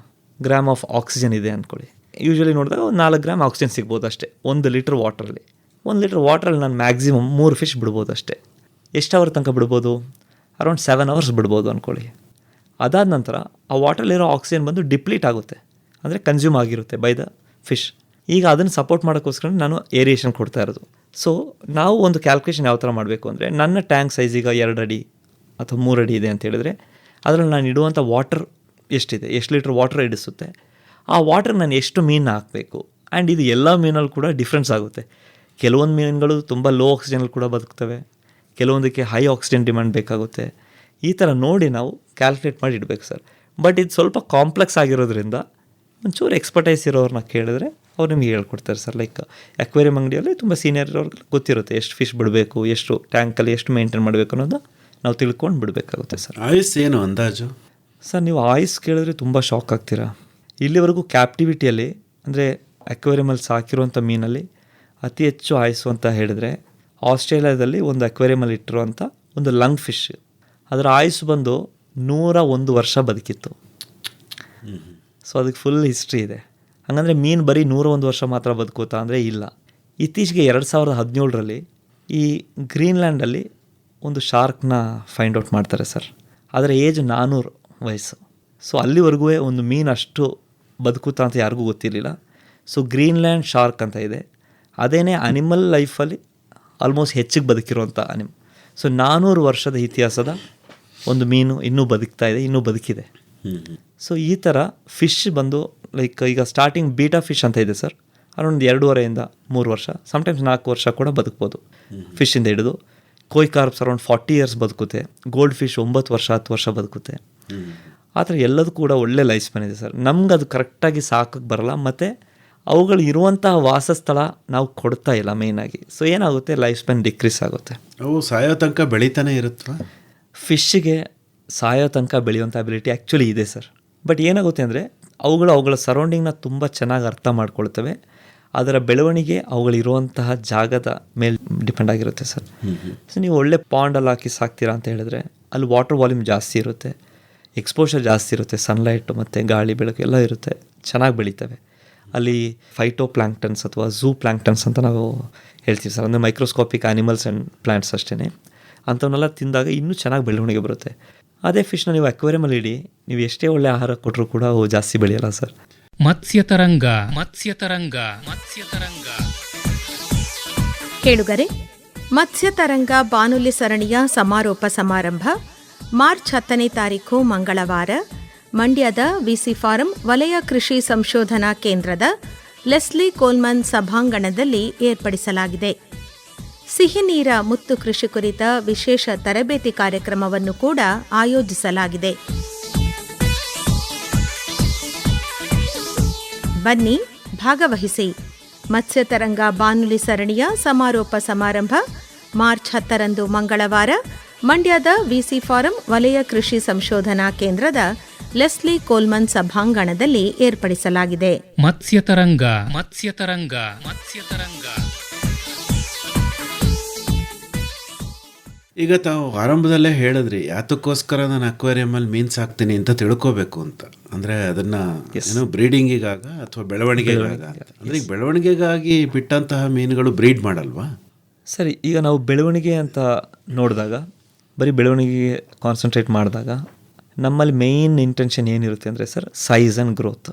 ಗ್ರಾಮ್ ಆಫ್ ಆಕ್ಸಿಜನ್ ಇದೆ ಅಂದ್ಕೊಳ್ಳಿ. ಯೂಶ್ವಲಿ ನೋಡಿದಾಗ 4 ಗ್ರಾಮ್ ಆಕ್ಸಿಜನ್ ಸಿಗ್ಬೋದು ಅಷ್ಟೇ 1 ಲೀಟರ್ ವಾಟ್ರಲ್ಲಿ. 1 ಲೀಟರ್ ವಾಟ್ರಲ್ಲಿ ನಾನು ಮ್ಯಾಕ್ಸಿಮಮ್ 3 ಫಿಶ್ ಬಿಡ್ಬೋದು ಅಷ್ಟೇ. ಎಷ್ಟು ಅವರ್ ತನಕ ಬಿಡ್ಬೋದು? ಅರೌಂಡ್ 7 hours ಬಿಡ್ಬೋದು ಅಂದ್ಕೊಳ್ಳಿ. ಅದಾದ ನಂತರ ಆ ವಾಟ್ರಲ್ಲಿರೋ ಆಕ್ಸಿಜನ್ ಬಂದು ಡಿಪ್ಲೀಟ್ ಆಗುತ್ತೆ, ಅಂದರೆ ಕನ್ಸ್ಯೂಮ್ ಆಗಿರುತ್ತೆ ಬೈ ದ ಫಿಶ್. ಈಗ ಅದನ್ನು ಸಪೋರ್ಟ್ ಮಾಡೋಕ್ಕೋಸ್ಕರ ನಾನು ಏರಿಯೇಷನ್ ಕೊಡ್ತಾ ಇರೋದು. ಸೊ ನಾವು ಒಂದು ಕ್ಯಾಲ್ಕುಲೇಷನ್ ಯಾವ ಥರ ಮಾಡಬೇಕು ಅಂದರೆ, ನನ್ನ ಟ್ಯಾಂಕ್ ಸೈಜ್ ಈಗ 2 ಅಡಿ ಅಥವಾ 3 ಅಡಿ ಇದೆ ಅಂತ ಹೇಳಿದ್ರೆ ಅದರಲ್ಲಿ ನಾನು ಇಡುವಂಥ ವಾಟರ್ ಎಷ್ಟಿದೆ, ಎಷ್ಟು ಲೀಟ್ರ್ ವಾಟರ್ ಇಡಿಸುತ್ತೆ, ಆ ವಾಟರ್ ನಾನು ಎಷ್ಟು ಮೀನು ಹಾಕಬೇಕು. ಆ್ಯಂಡ್ ಇದು ಎಲ್ಲ ಮೀನಲ್ಲಿ ಕೂಡ ಡಿಫ್ರೆನ್ಸ್ ಆಗುತ್ತೆ. ಕೆಲವೊಂದು ಮೀನುಗಳು ತುಂಬ ಲೋ ಆಕ್ಸಿಜನಲ್ಲಿ ಕೂಡ ಬದುಕ್ತವೆ, ಕೆಲವೊಂದಕ್ಕೆ ಹೈ ಆಕ್ಸಿಜನ್ ಡಿಮ್ಯಾಂಡ್ ಬೇಕಾಗುತ್ತೆ. ಈ ಥರ ನೋಡಿ ನಾವು ಕ್ಯಾಲ್ಕುಲೇಟ್ ಮಾಡಿ ಇಡಬೇಕು ಸರ್. ಬಟ್ ಇದು ಸ್ವಲ್ಪ ಕಾಂಪ್ಲೆಕ್ಸ್ ಆಗಿರೋದ್ರಿಂದ ಒಂಚೂರು ಎಕ್ಸ್ಪರ್ಟೈಸ್ ಇರೋರನ್ನ ಕೇಳಿದ್ರೆ ಅವ್ರು ನಿಮಗೆ ಹೇಳ್ಕೊಡ್ತಾರೆ ಸರ್. ಲೈಕ್ ಅಕ್ವೇರಿಯಂ ಅಂಗಡಿಯಲ್ಲಿ ತುಂಬ ಸೀನಿಯರ್ ಇರೋರಿಗೆ ಗೊತ್ತಿರುತ್ತೆ ಎಷ್ಟು ಫಿಶ್ ಬಿಡಬೇಕು, ಎಷ್ಟು ಟ್ಯಾಂಕಲ್ಲಿ ಎಷ್ಟು ಮೇಂಟೈನ್ ಮಾಡಬೇಕು ಅನ್ನೋದು ನಾವು ತಿಳ್ಕೊಂಡು ಬಿಡಬೇಕಾಗುತ್ತೆ ಸರ್. ಆಯುಸ್ ಏನು ಅಂದಾಜು ಸರ್? ನೀವು ಆಯುಸ್ ಕೇಳಿದ್ರೆ ತುಂಬ ಶಾಕ್ ಆಗ್ತೀರಾ. ಇಲ್ಲಿವರೆಗೂ ಕ್ಯಾಪ್ಟಿವಿಟಿಯಲ್ಲಿ ಅಂದರೆ ಅಕ್ವೇರಿಯಮಲ್ಲಿ ಸಾಕಿರುವಂಥ ಮೀನಲ್ಲಿ ಅತಿ ಹೆಚ್ಚು ಆಯುಸ್ಸು ಅಂತ ಹೇಳಿದ್ರೆ ಆಸ್ಟ್ರೇಲಿಯಾದಲ್ಲಿ ಒಂದು ಅಕ್ವೇರಿಯಮಲ್ಲಿ ಇಟ್ಟಿರುವಂಥ ಒಂದು ಲಂಗ್ ಫಿಶ್, ಅದರ ಆಯುಸ್ಸು ಬಂದು 101 ವರ್ಷ ಬದುಕಿತ್ತು. ಸೊ ಅದಕ್ಕೆ ಫುಲ್ ಹಿಸ್ಟ್ರಿ ಇದೆ. ಹಾಗಂದರೆ ಮೀನು ಬರೀ 101 ವರ್ಷ ಮಾತ್ರ ಬದುಕುತ್ತಾ ಅಂದರೆ ಇಲ್ಲ. ಇತ್ತೀಚೆಗೆ 2017ರಲ್ಲಿ ಈ ಗ್ರೀನ್ಲ್ಯಾಂಡಲ್ಲಿ ಒಂದು ಶಾರ್ಕ್ನ ಫೈಂಡ್ ಔಟ್ ಮಾಡ್ತಾರೆ ಸರ್. ಅದರ ಏಜ್ 400 ವಯಸ್ಸು. ಸೊ ಅಲ್ಲಿವರೆಗೂ ಒಂದು ಮೀನು ಅಷ್ಟು ಬದುಕುತ್ತಾ ಅಂತ ಯಾರಿಗೂ ಗೊತ್ತಿರಲಿಲ್ಲ. ಸೊ ಗ್ರೀನ್ಲ್ಯಾಂಡ್ ಶಾರ್ಕ್ ಅಂತ ಇದೆ, ಅದೇನೇ ಅನಿಮಲ್ ಲೈಫಲ್ಲಿ ಆಲ್ಮೋಸ್ಟ್ ಹೆಚ್ಚಿಗೆ ಬದುಕಿರುವಂಥ ಸೊ 400 ವರ್ಷದ ಇತಿಹಾಸದ ಒಂದು ಮೀನು ಇನ್ನೂ ಬದುಕ್ತಾ ಇದೆ, ಇನ್ನೂ ಬದುಕಿದೆ. ಸೊ ಈ ಥರ ಫಿಶ್ ಬಂದು ಲೈಕ್ ಈಗ ಸ್ಟಾರ್ಟಿಂಗ್ ಬೀಟಾ ಫಿಶ್ ಅಂತ ಇದೆ ಸರ್, ಅರೌಂಡ್ 2.5 to 3 ವರ್ಷ, ಸಮ್ಟೈಮ್ಸ್ 4 ವರ್ಷ ಕೂಡ ಬದುಕ್ಬೋದು ಫಿಶ್ಶಿಂದ ಹಿಡಿದು. ಕೋಯ್ ಕಾರ್ಪ್ಸ್ ಅರೌಂಡ್ 40 years ಬದುಕುತ್ತೆ, ಗೋಲ್ಡ್ ಫಿಶ್ 9 ವರ್ಷ 10 ವರ್ಷ ಬದುಕುತ್ತೆ. ಆ ಥರ ಎಲ್ಲದೂ ಕೂಡ ಒಳ್ಳೆ ಲೈಫ್ ಸ್ಪ್ಯಾನ್ ಇದೆ ಸರ್. ನಮ್ಗೆ ಅದು ಕರೆಕ್ಟಾಗಿ ಸಾಕಕ್ಕೆ ಬರಲ್ಲ, ಮತ್ತು ಅವುಗಳು ಇರುವಂತಹ ವಾಸಸ್ಥಳ ನಾವು ಕೊಡ್ತಾ ಇಲ್ಲ ಮೇಯ್ನಾಗಿ. ಸೊ ಏನಾಗುತ್ತೆ, ಲೈಫ್ ಸ್ಪ್ಯಾನ್ ಡಿಕ್ರೀಸ್ ಆಗುತ್ತೆ. ಅವು ಸಾಯೋ ತನಕ ಬೆಳೀತಾನೆ ಇರುತ್ತವಾ? ಫಿಶ್ಶಿಗೆ ಸಾಯೋ ತನಕ ಬೆಳೆಯುವಂಥ ಅಬಿಲಿಟಿ ಆ್ಯಕ್ಚುಲಿ ಇದೆ ಸರ್. ಬಟ್ ಏನಾಗುತ್ತೆ ಅಂದರೆ ಅವುಗಳ ಸರೌಂಡಿಂಗ್ನ ತುಂಬ ಚೆನ್ನಾಗಿ ಅರ್ಥ ಮಾಡ್ಕೊಳ್ತವೆ. ಅದರ ಬೆಳವಣಿಗೆ ಅವುಗಳಿರುವಂತಹ ಜಾಗದ ಮೇಲೆ ಡಿಪೆಂಡ್ ಆಗಿರುತ್ತೆ ಸರ್. ಸೊ ನೀವು ಒಳ್ಳೆ ಪಾಂಡಲ್ಲಿ ಹಾಕಿ ಸಾಕ್ತೀರಾ ಅಂತ ಹೇಳಿದ್ರೆ ಅಲ್ಲಿ ವಾಟರ್ ವಾಲ್ಯೂಮ್ ಜಾಸ್ತಿ ಇರುತ್ತೆ, ಎಕ್ಸ್ಪೋಷರ್ ಜಾಸ್ತಿ ಇರುತ್ತೆ, ಸನ್ಲೈಟ್ ಮತ್ತು ಗಾಳಿ ಬೆಳಕು ಎಲ್ಲ ಇರುತ್ತೆ, ಚೆನ್ನಾಗಿ ಬೆಳೀತವೆ. ಅಲ್ಲಿ ಫೈಟೋ ಪ್ಲಾಂಕ್ಟನ್ಸ್ ಅಥವಾ ಝೂ ಪ್ಲಾಂಕ್ಟನ್ಸ್ ಅಂತ ನಾವು ಹೇಳ್ತೀವಿ ಸರ್. ಅಂದರೆ ಮೈಕ್ರೋಸ್ಕೋಪಿಕ್ ಆ್ಯನಿಮಲ್ಸ್ ಆ್ಯಂಡ್ ಪ್ಲಾಂಟ್ಸ್ ಅಷ್ಟೇ. ಅಂಥವನ್ನೆಲ್ಲ ತಿಂದಾಗ ಇನ್ನೂ ಚೆನ್ನಾಗಿ ಬೆಳವಣಿಗೆ ಬರುತ್ತೆ. ಅದೇ ಫಿಶ್ನ ನೀವು ಅಕ್ವೇರಿಯಮಲ್ಲಿ ಇಡಿ, ನೀವು ಎಷ್ಟೇ ಒಳ್ಳೆ ಆಹಾರ ಕೊಟ್ಟರು ಕೂಡ ಅವು ಜಾಸ್ತಿ ಬೆಳೆಯಲ್ಲ ಸರ್. ಮತ್ಸ್ಯತರಂಗ ಮತ್ಸ್ಯತರಂಗ ಮತ್ಸ್ಯತರಂಗ. ಕೇಳುಗರೆ, ಮತ್ಸ್ಯತರಂಗ ಬಾನುಲಿ ಸರಣಿಯ ಸಮಾರೋಪ ಸಮಾರಂಭ ಮಾರ್ಚ್ 10ನೇ ತಾರೀಖು ಮಂಗಳವಾರ ಮಂಡ್ಯದ ವಿಸಿ ಫಾರಂ ವಲಯ ಕೃಷಿ ಸಂಶೋಧನಾ ಕೇಂದ್ರದ ಲೆಸ್ಲಿ ಕೋಲ್ಮನ್ ಸಭಾಂಗಣದಲ್ಲಿ ಏರ್ಪಡಿಸಲಾಗಿದೆ. ಸಿಹಿ ನೀರ ಮುತ್ತು ಕೃಷಿ ಕುರಿತ ವಿಶೇಷ ತರಬೇತಿ ಕಾರ್ಯಕ್ರಮವನ್ನು ಕೂಡ ಆಯೋಜಿಸಲಾಗಿದೆ. ಬನ್ನಿ, ಭಾಗವಹಿಸಿ. ಮತ್ಸ್ಯತರಂಗ ಬಾನುಲಿ ಸರಣಿಯ ಸಮಾರೋಪ ಸಮಾರಂಭ ಮಾರ್ಚ್ 10ರಂದು ಮಂಗಳವಾರ ಮಂಡ್ಯದ ವಿಸಿ ಫಾರಂ ವಲಯ ಕೃಷಿ ಸಂಶೋಧನಾ ಕೇಂದ್ರದ ಲೆಸ್ಲಿ ಕೋಲ್ಮನ್ ಸಭಾಂಗಣದಲ್ಲಿ ಏರ್ಪಡಿಸಲಾಗಿದೆ. ಮತ್ಸ್ಯತರಂಗ ಮತ್ಸ್ಯತರಂಗ ಮತ್ಸ್ಯತರಂಗ. ಈಗ ತಾವು ಆರಂಭದಲ್ಲೇ ಹೇಳಿದ್ರಿ, ಯಾತಕ್ಕೋಸ್ಕರ ನಾನು ಅಕ್ವೇರಿಯಮಲ್ಲಿ ಮೀನು ಸಾಕ್ತೀನಿ ಅಂತ ತಿಳ್ಕೋಬೇಕು ಅಂತ. ಅಂದರೆ ಅದನ್ನು ಏನೋ ಬ್ರೀಡಿಂಗಿಗಾಗ ಅಥವಾ ಬೆಳವಣಿಗೆಗಾಗ ಅಂತ. ಅಂದರೆ ಈಗ ಬೆಳವಣಿಗೆಗಾಗಿ ಬಿಟ್ಟಂತಹ ಮೀನುಗಳು ಬ್ರೀಡ್ ಮಾಡಲ್ವಾ? ಸರಿ, ಈಗ ನಾವು ಬೆಳವಣಿಗೆ ಅಂತ ನೋಡಿದಾಗ, ಬರೀ ಬೆಳವಣಿಗೆಗೆ ಕಾನ್ಸಂಟ್ರೇಟ್ ಮಾಡಿದಾಗ ನಮ್ಮಲ್ಲಿ ಮೇಯ್ನ್ ಇಂಟೆನ್ಷನ್ ಏನಿರುತ್ತೆ ಅಂದರೆ sir, size and growth.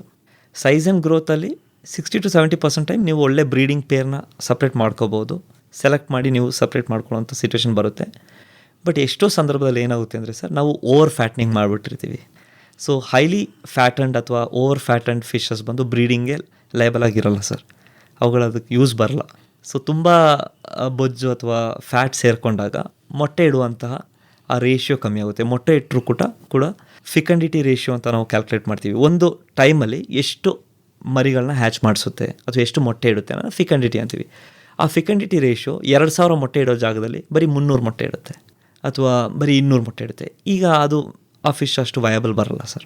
Size and ಗ್ರೋತಲ್ಲಿ 60-70% ಟೈಮ್ ನೀವು ಒಳ್ಳೆ ಬ್ರೀಡಿಂಗ್ ಪೇರ್ನ ಸಪ್ರೇಟ್ ಮಾಡ್ಕೋಬೋದು. ಸೆಲೆಕ್ಟ್ ಮಾಡಿ ನೀವು ಸಪ್ರೇಟ್ ಮಾಡ್ಕೊಳ್ಳೋಂಥ ಸಿಚುವೇಶನ್ ಬರುತ್ತೆ. ಬಟ್ ಎಷ್ಟೋ ಸಂದರ್ಭದಲ್ಲಿ ಏನಾಗುತ್ತೆ ಅಂದರೆ ಸರ್, ನಾವು ಓವರ್ ಫ್ಯಾಟ್ನಿಂಗ್ ಮಾಡಿಬಿಟ್ಟಿರ್ತೀವಿ. ಸೊ ಹೈಲಿ ಫ್ಯಾಟಂಡ್ ಅಥವಾ ಓವರ್ ಫ್ಯಾಟಂಡ್ ಫಿಶಸ್ ಬಂದು ಬ್ರೀಡಿಂಗ್ಗೆ ಲೈಬಲ್ ಆಗಿರಲ್ಲ ಸರ್. ಅವುಗಳು ಅದಕ್ಕೆ ಯೂಸ್ ಬರಲ್ಲ. ಸೊ ತುಂಬ ಬೊಜ್ಜು ಅಥವಾ ಫ್ಯಾಟ್ ಸೇರಿಕೊಂಡಾಗ ಮೊಟ್ಟೆ ಇಡುವಂತಹ ಆ ರೇಷಿಯೋ ಕಮ್ಮಿ ಆಗುತ್ತೆ. ಮೊಟ್ಟೆ ಇಟ್ಟರು ಕೂಡ ಫಿಕಂಡಿಟಿ ರೇಷಿಯೋ ಅಂತ ನಾವು ಕ್ಯಾಲ್ಕುಲೇಟ್ ಮಾಡ್ತೀವಿ. ಒಂದು ಟೈಮಲ್ಲಿ ಎಷ್ಟು ಮರಿಗಳನ್ನ ಹ್ಯಾಚ್ ಮಾಡಿಸುತ್ತೆ ಅಥವಾ ಎಷ್ಟು ಮೊಟ್ಟೆ ಇಡುತ್ತೆ ಅನ್ನೋದು ಫಿಕಂಡಿಟಿ ಅಂತೀವಿ. ಆ ಫಿಕಂಡಿಟಿ ರೇಷಿಯೋ 2000 ಮೊಟ್ಟೆ ಇಡೋ ಜಾಗದಲ್ಲಿ ಬರೀ 300 ಮೊಟ್ಟೆ ಇಡುತ್ತೆ ಅಥವಾ ಬರೀ 200 ಮೊಟ್ಟೆ ಇಡುತ್ತೆ. ಈಗ ಅದು ಆ ಫಿಶ್ ಅಷ್ಟು ವಯಬಲ್ ಬರಲ್ಲ ಸರ್.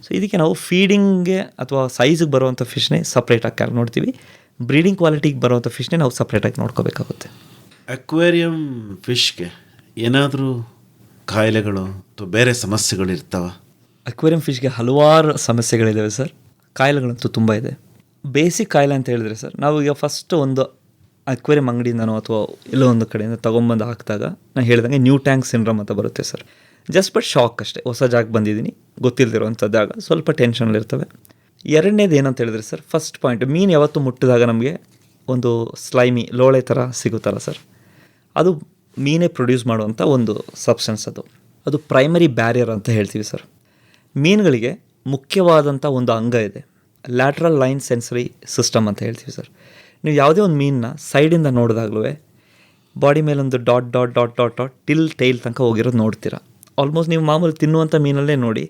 ಸೊ ಇದಕ್ಕೆ ನಾವು ಫೀಡಿಂಗ್ಗೆ ಅಥವಾ ಸೈಜಿಗೆ ಬರುವಂಥ ಫಿಶ್ನೇ ಸಪ್ರೇಟಾಗಿ ನೋಡ್ತೀವಿ. ಬ್ರೀಡಿಂಗ್ ಕ್ವಾಲಿಟಿಗೆ ಬರುವಂಥ ಫಿಶ್ನೇ ನಾವು ಸಪ್ರೇಟಾಗಿ ನೋಡ್ಕೋಬೇಕಾಗುತ್ತೆ. ಅಕ್ವೇರಿಯಂ ಫಿಶ್ಗೆ ಏನಾದರೂ ಕಾಯಿಲೆಗಳು ಅಥವಾ ಬೇರೆ ಸಮಸ್ಯೆಗಳು ಇರ್ತಾವ? ಅಕ್ವೇರಿಯಂ ಫಿಶ್ಗೆ ಹಲವಾರು ಸಮಸ್ಯೆಗಳಿದ್ದಾವೆ ಸರ್. ಕಾಯಿಲೆಗಳಂತೂ ತುಂಬ ಇದೆ. ಬೇಸಿಕ್ ಕಾಯಿಲೆ ಅಂತ ಹೇಳಿದ್ರೆ ಸರ್, ನಾವು ಈಗ ಫಸ್ಟ್ ಒಂದು ಅಕ್ವೇರಿಯಂ ಅಂಗಡಿಯಿಂದನೋ ಅಥವಾ ಎಲ್ಲೋ ಒಂದು ಕಡೆಯಿಂದ ತೊಗೊಂಬಂದು ಹಾಕಿದಾಗ ನಾನು ಹೇಳಿದಂಗೆ ನ್ಯೂ ಟ್ಯಾಂಕ್ ಸಿಂಡ್ರಮ್ ಅಂತ ಬರುತ್ತೆ ಸರ್. ಜಸ್ಟ್ ಬಟ್ ಶಾಕ್ ಅಷ್ಟೇ. ಹೊಸ ಜಾಗಕ್ಕೆ ಬಂದಿದ್ದೀನಿ, ಗೊತ್ತಿಲ್ಲದಿರೋಂಥ ಜಾಗ, ಸ್ವಲ್ಪ ಟೆನ್ಷನಲ್ಲಿರ್ತವೆ. ಎರಡನೇದು ಏನಂತ ಹೇಳಿದ್ರೆ ಸರ್, ಫಸ್ಟ್ ಪಾಯಿಂಟ್, ಮೀನು ಯಾವತ್ತು ಮುಟ್ಟಿದಾಗ ನಮಗೆ ಒಂದು ಸ್ಲೈಮಿ ಲೋಳೆ ಥರ ಸಿಗುತ್ತಲ್ಲ ಸರ್, ಅದು ಮೀನೇ ಪ್ರೊಡ್ಯೂಸ್ ಮಾಡುವಂಥ ಒಂದು ಸಬ್ಸ್ಟೆನ್ಸ್. ಅದು ಪ್ರೈಮರಿ ಬ್ಯಾರಿಯರ್ ಅಂತ ಹೇಳ್ತೀವಿ ಸರ್. ಮೀನುಗಳಿಗೆ ಮುಖ್ಯವಾದಂಥ ಒಂದು ಅಂಗ ಇದೆ, ಲ್ಯಾಟ್ರಲ್ ಲೈನ್ ಸೆನ್ಸರಿ ಸಿಸ್ಟಮ್ ಅಂತ ಹೇಳ್ತೀವಿ ಸರ್. ನೀವು ಯಾವುದೇ ಒಂದು ಮೀನನ್ನ ಸೈಡಿಂದ ನೋಡಿದಾಗಲೂ ಬಾಡಿ ಮೇಲೊಂದು dot dot dot dot dot till tail ತನಕ ಹೋಗಿರೋದು ನೋಡ್ತೀರಾ. ಆಲ್ಮೋಸ್ಟ್ ನೀವು ಮಾಮೂಲಿ ತಿನ್ನುವಂಥ ಮೀನಲ್ಲೇ ನೋಡಿ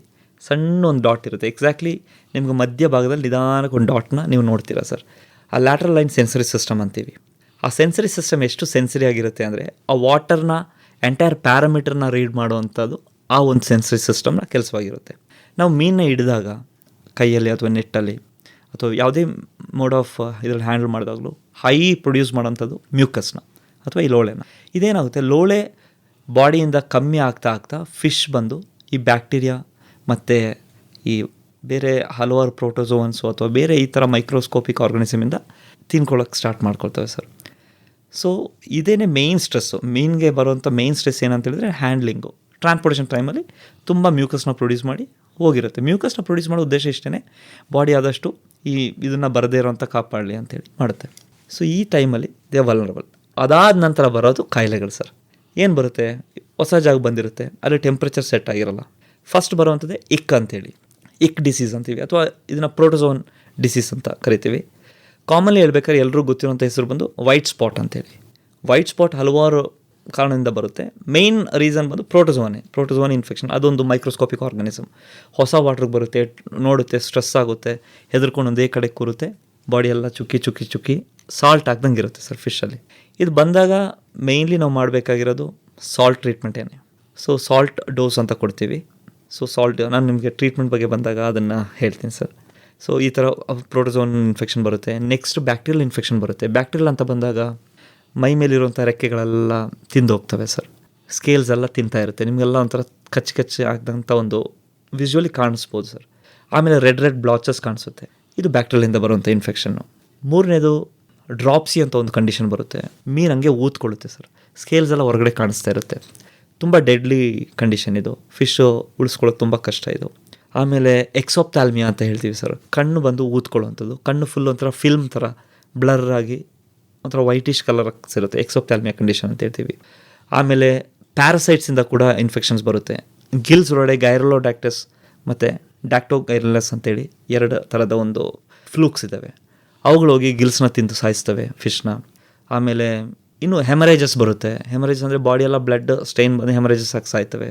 ಸಣ್ಣ ಒಂದು ಡಾಟ್ ಇರುತ್ತೆ. ಎಕ್ಸಾಕ್ಟ್ಲಿ ನಿಮ್ಗೆ ಮಧ್ಯ ಭಾಗದಲ್ಲಿ ನಿಧಾನಕ್ಕೆ ಒಂದು ಡಾಟ್ನ ನೀವು ನೋಡ್ತೀರಾ ಸರ್. ಆ ಲ್ಯಾಟ್ರಲ್ ಲೈನ್ ಸೆನ್ಸರಿ ಸಿಸ್ಟಮ್ ಅಂತೀವಿ. ಆ ಸೆನ್ಸರಿ ಸಿಸ್ಟಮ್ ಎಷ್ಟು ಸೆನ್ಸರಿ ಆಗಿರುತ್ತೆ ಅಂದರೆ, ಆ ವಾಟರ್ನ ಎಂಟೈರ್ ಪ್ಯಾರಾಮೀಟರ್ನ ರೀಡ್ ಮಾಡುವಂಥದ್ದು ಆ ಒಂದು ಸೆನ್ಸರಿ ಸಿಸ್ಟಮ್ನ ಕೆಲಸವಾಗಿರುತ್ತೆ. ನಾವು ಮೀನನ್ನ ಹಿಡಿದಾಗ ಕೈಯಲ್ಲಿ ಅಥವಾ ನೆಟ್ಟಲ್ಲಿ ಅಥವಾ ಯಾವುದೇ ಮೋಡ್ ಆಫ್ ಇದರಲ್ಲಿ ಹ್ಯಾಂಡಲ್ ಮಾಡಿದಾಗಲೂ ಹೈ ಪ್ರೊಡ್ಯೂಸ್ ಮಾಡೋಂಥದ್ದು ಮ್ಯೂಕಸ್ನ ಅಥವಾ ಈ ಲೋಳೆನ. ಇದೇನಾಗುತ್ತೆ, ಲೋಳೆ ಬಾಡಿಯಿಂದ ಕಮ್ಮಿ ಆಗ್ತಾ ಫಿಶ್ ಬಂದು ಈ ಬ್ಯಾಕ್ಟೀರಿಯಾ ಮತ್ತು ಈ ಬೇರೆ ಹಲವಾರು ಪ್ರೋಟೋಸೋವನ್ಸು ಅಥವಾ ಬೇರೆ ಈ ಥರ ಮೈಕ್ರೋಸ್ಕೋಪಿಕ್ ಆರ್ಗನಿಸಮಿಂದ ತಿನ್ಕೊಳ್ಳೋಕೆ ಸ್ಟಾರ್ಟ್ ಮಾಡ್ಕೊಳ್ತವೆ ಸರ್. ಸೊ ಇದೇನೇ ಮೇಯ್ನ್ ಸ್ಟ್ರೆಸ್ಸು. ಮೀನಿಗೆ ಬರುವಂಥ ಮೇಯ್ನ್ ಸ್ಟ್ರೆಸ್ ಏನಂತ ಹೇಳಿದ್ರೆ ಹ್ಯಾಂಡ್ಲಿಂಗು. ಟ್ರಾನ್ಸ್ಪೋರ್ಟೇಷನ್ ಟೈಮಲ್ಲಿ ತುಂಬ ಮ್ಯೂಕಸ್ನ ಪ್ರೊಡ್ಯೂಸ್ ಮಾಡಿ ಹೋಗಿರುತ್ತೆ. ಮ್ಯೂಕಸ್ನ ಪ್ರೊಡ್ಯೂಸ್ ಮಾಡೋ ಉದ್ದೇಶ ಇಷ್ಟೇ, ಬಾಡಿ ಆದಷ್ಟು ಇದನ್ನು ಬರದೇ ಇರೋಂಥ ಕಾಪಾಡಲಿ ಅಂತೇಳಿ ಮಾಡುತ್ತೆ. ಸೊ ಈ ಟೈಮಲ್ಲಿ ದೇ ವಲ್ನರಬಲ್. ಅದಾದ ನಂತರ ಬರೋದು ಕಾಯಿಲೆಗಳು ಸರ್. ಏನು ಬರುತ್ತೆ, ಹೊಸ ಜಾಗ ಬಂದಿರುತ್ತೆ, ಅಲ್ಲಿ ಟೆಂಪ್ರೇಚರ್ ಸೆಟ್ ಆಗಿರಲ್ಲ. ಫಸ್ಟ್ ಬರುವಂಥದ್ದೇ ಇಕ್ ಅಂತೇಳಿ, ಇಕ್ ಡಿಸೀಸ್ ಅಂತೀವಿ ಅಥವಾ ಇದನ್ನು ಪ್ರೋಟೋಸೋನ್ ಡಿಸೀಸ್ ಅಂತ ಕರಿತೀವಿ. ಕಾಮನ್ಲಿ ಹೇಳ್ಬೇಕಾದ್ರೆ ಎಲ್ಲರೂ ಗೊತ್ತಿರೋಂಥ ಹೆಸರು ಬಂದು ವೈಟ್ ಸ್ಪಾಟ್ ಅಂತೇಳಿ. ವೈಟ್ ಸ್ಪಾಟ್ ಹಲವಾರು ಕಾರಣದಿಂದ ಬರುತ್ತೆ. ಮೇಯ್ನ್ ರೀಸನ್ ಬಂದು ಪ್ರೋಟೋಸೋನ್ ಇನ್ಫೆಕ್ಷನ್. ಅದೊಂದು ಮೈಕ್ರೋಸ್ಕೋಪಿಕ್ ಆರ್ಗನಿಸಮ್. ಹೊಸ ವಾಟ್ರಿಗೆ ಬರುತ್ತೆ, ನೋಡುತ್ತೆ, ಸ್ಟ್ರೆಸ್ ಆಗುತ್ತೆ, ಹೆದರ್ಕೊಂಡು ಒಂದೇ ಕಡೆ ಕೂರುತ್ತೆ, ಬಾಡಿ ಎಲ್ಲ ಚುಕ್ಕಿ ಸಾಲ್ಟ್ ಆಗ್ದಂಗೆ ಇರುತ್ತೆ ಸರ್ ಫಿಶಲ್ಲಿ. ಇದು ಬಂದಾಗ ಮೇಯ್ನ್ಲಿ ನಾವು ಮಾಡಬೇಕಾಗಿರೋದು ಸಾಲ್ಟ್ ಟ್ರೀಟ್ಮೆಂಟೇನೆ. ಸೊ ಸಾಲ್ಟ್ ಡೋಸ್ ಅಂತ ಕೊಡ್ತೀವಿ. ಸೊ ಸಾಲ್ಟ್, ನಾನು ನಿಮಗೆ ಟ್ರೀಟ್ಮೆಂಟ್ ಬಗ್ಗೆ ಬಂದಾಗ ಅದನ್ನು ಹೇಳ್ತೀನಿ ಸರ್. ಸೊ ಈ ಥರ ಪ್ರೋಟೋಸೋನ್ ಇನ್ಫೆಕ್ಷನ್ ಬರುತ್ತೆ. ನೆಕ್ಸ್ಟ್ ಬ್ಯಾಕ್ಟೀರಿಯಲ್ ಇನ್ಫೆಕ್ಷನ್ ಬರುತ್ತೆ. ಬ್ಯಾಕ್ಟೀರಿಯಲ್ ಅಂತ ಬಂದಾಗ ಮೈ ಮೇಲಿರುವಂಥ ರೆಕ್ಕೆಗಳೆಲ್ಲ ತಿಂದು ಹೋಗ್ತವೆ ಸರ್. ಸ್ಕೇಲ್ಸ್ ಎಲ್ಲ ತಿಂತಾ ಇರುತ್ತೆ. ನಿಮಗೆಲ್ಲ ಒಂಥರ ಕಚ್ಚಿ ಆಗ್ದಂಥ ಒಂದು ವಿಜುವಲಿ ಕಾಣಿಸ್ಬೋದು ಸರ್. ಆಮೇಲೆ ರೆಡ್ ಬ್ಲಾಚಸ್ ಕಾಣಿಸುತ್ತೆ. ಇದು ಬ್ಯಾಕ್ಟೀರಿಯಾದಿಂದ ಬರುವಂಥ ಇನ್ಫೆಕ್ಷನ್ನು. ಮೂರನೇದು ಡ್ರಾಪ್ಸಿ ಅಂತ ಒಂದು ಕಂಡೀಷನ್ ಬರುತ್ತೆ. ಮೀನು ಹಂಗೆ ಊದ್ಕೊಳ್ಳುತ್ತೆ ಸರ್, ಸ್ಕೇಲ್ಸ್ ಎಲ್ಲ ಹೊರಗಡೆ ಕಾಣಿಸ್ತಾ ಇರುತ್ತೆ. ತುಂಬ ಡೆಡ್ಲಿ ಕಂಡೀಷನ್ ಇದು, ಫಿಶ್ಶು ಉಳಿಸ್ಕೊಳ್ಳೋದು ತುಂಬ ಕಷ್ಟ ಇದು. ಆಮೇಲೆ ಎಕ್ಸೋಪ್ಥಾಲ್ಮಿಯಾ ಅಂತ ಹೇಳ್ತೀವಿ ಸರ್, ಕಣ್ಣು ಬಂದು ಊದ್ಕೊಳ್ಳೋವಂಥದ್ದು, ಕಣ್ಣು ಫುಲ್ ಒಂಥರ ಫಿಲ್ಮ್ ಥರ ಬ್ಲರ್ ಆಗಿ ಒಂಥರ ವೈಟಿಶ್ ಕಲರ್ ಸಿರುತ್ತೆ, ಎಕ್ಸೋಪ್ಥಾಲ್ಮಿಯಾ ಕಂಡೀಷನ್ ಅಂತ ಹೇಳ್ತೀವಿ. ಆಮೇಲೆ ಪ್ಯಾರಸೈಟ್ಸಿಂದ ಕೂಡ ಇನ್ಫೆಕ್ಷನ್ಸ್ ಬರುತ್ತೆ. ಗಿಲ್ಸ್ ಒಳಗಡೆ ಗೈರಲೋಡ್ಯಾಕ್ಟಸ್ ಮತ್ತು ಡ್ಯಾಕ್ಟೋಗೈರಲಸ್ ಅಂತೇಳಿ 2 ಥರದ ಒಂದು ಫ್ಲೂಕ್ಸ್ ಇದ್ದಾವೆ, ಅವುಗಳು ಹೋಗಿ ಗಿಲ್ಸ್ನ ತಿಂದು ಸಾಯಿಸ್ತವೆ ಫಿಶ್ನ. ಆಮೇಲೆ ಇನ್ನು ಹೆಮರೇಜಸ್ ಬರುತ್ತೆ. ಹೆಮರೇಜಸ್ ಅಂದರೆ ಬಾಡಿಯೆಲ್ಲ ಬ್ಲಡ್ ಸ್ಟೈನ್ ಬಂದು ಹೆಮರೇಜಸ್ ಆಗಿ ಸಾಯ್ತವೆ.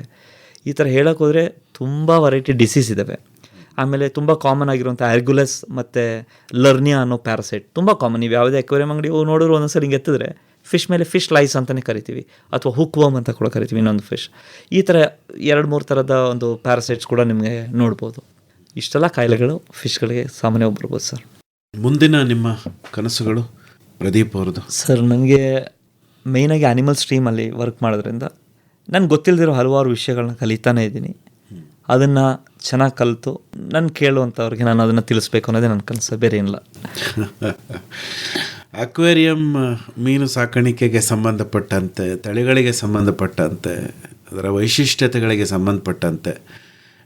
ಈ ಥರ ಹೇಳೋಕೆ ಹೋದರೆ ತುಂಬ ವೆರೈಟಿ ಡಿಸೀಸ್ ಇದ್ದಾವೆ. ಆಮೇಲೆ ತುಂಬ ಕಾಮನ್ ಆಗಿರುವಂಥ ಆರ್ಗ್ಯುಲಸ್ ಮತ್ತು ಲರ್ನಿಯಾ ಅನ್ನೋ ಪ್ಯಾರಸೈಟ್ ತುಂಬ ಕಾಮನ್. ನೀವು ಯಾವುದೇ ಅಕ್ವೇರಿಯಂ ಅಂಗಡಿ ನೋಡಿದ್ರು ಒಂದೊಂದ್ಸರಿ ಹಿಂಗೆ ಎತ್ತಿದ್ರೆ ಫಿಶ್ ಮೇಲೆ ಫಿಶ್ ಲೈಸ್ ಅಂತಲೇ ಕರಿತೀವಿ, ಅಥವಾ ಹುಕ್ವಮ್ ಅಂತ ಕೂಡ ಕರಿತೀವಿ ಇನ್ನೊಂದು ಫಿಶ್. ಈ ಥರ 2-3 ಥರದ ಒಂದು ಪ್ಯಾರಸೈಟ್ಸ್ ಕೂಡ ನಿಮಗೆ ನೋಡ್ಬೋದು. ಇಷ್ಟೆಲ್ಲ ಕಾಯಿಲೆಗಳು ಫಿಶ್ಗಳಿಗೆ ಸಾಮಾನ್ಯವಾಗಿ ಬರ್ಬೋದು ಸರ್. ಮುಂದಿನ ನಿಮ್ಮ ಕನಸುಗಳು ಪ್ರದೀಪ್ ಅವ್ರದ್ದು? ಸರ್, ನನಗೆ ಮೇಯ್ನಾಗಿ ಆ್ಯನಿಮಲ್ ಸ್ಟ್ರೀಮಲ್ಲಿ ವರ್ಕ್ ಮಾಡೋದ್ರಿಂದ ನನಗೆ ಗೊತ್ತಿಲ್ಲದಿರೋ ಹಲವಾರು ವಿಷಯಗಳನ್ನ ಕಲಿತಾನೇ ಇದ್ದೀನಿ. ಅದನ್ನು ಚೆನ್ನಾಗಿ ಕಲಿತು ನಾನು ಕೇಳುವಂಥವ್ರಿಗೆ ನಾನು ಅದನ್ನು ತಿಳಿಸ್ಬೇಕು ಅನ್ನೋದೇ ನನ್ನ ಕನಸು, ಬೇರೆ ಏನಿಲ್ಲ. ಅಕ್ವೇರಿಯಂ ಮೀನು ಸಾಕಾಣಿಕೆಗೆ ಸಂಬಂಧಪಟ್ಟಂತೆ, ತಳಿಗಳಿಗೆ ಸಂಬಂಧಪಟ್ಟಂತೆ, ಅದರ ವೈಶಿಷ್ಟ್ಯತೆಗಳಿಗೆ ಸಂಬಂಧಪಟ್ಟಂತೆ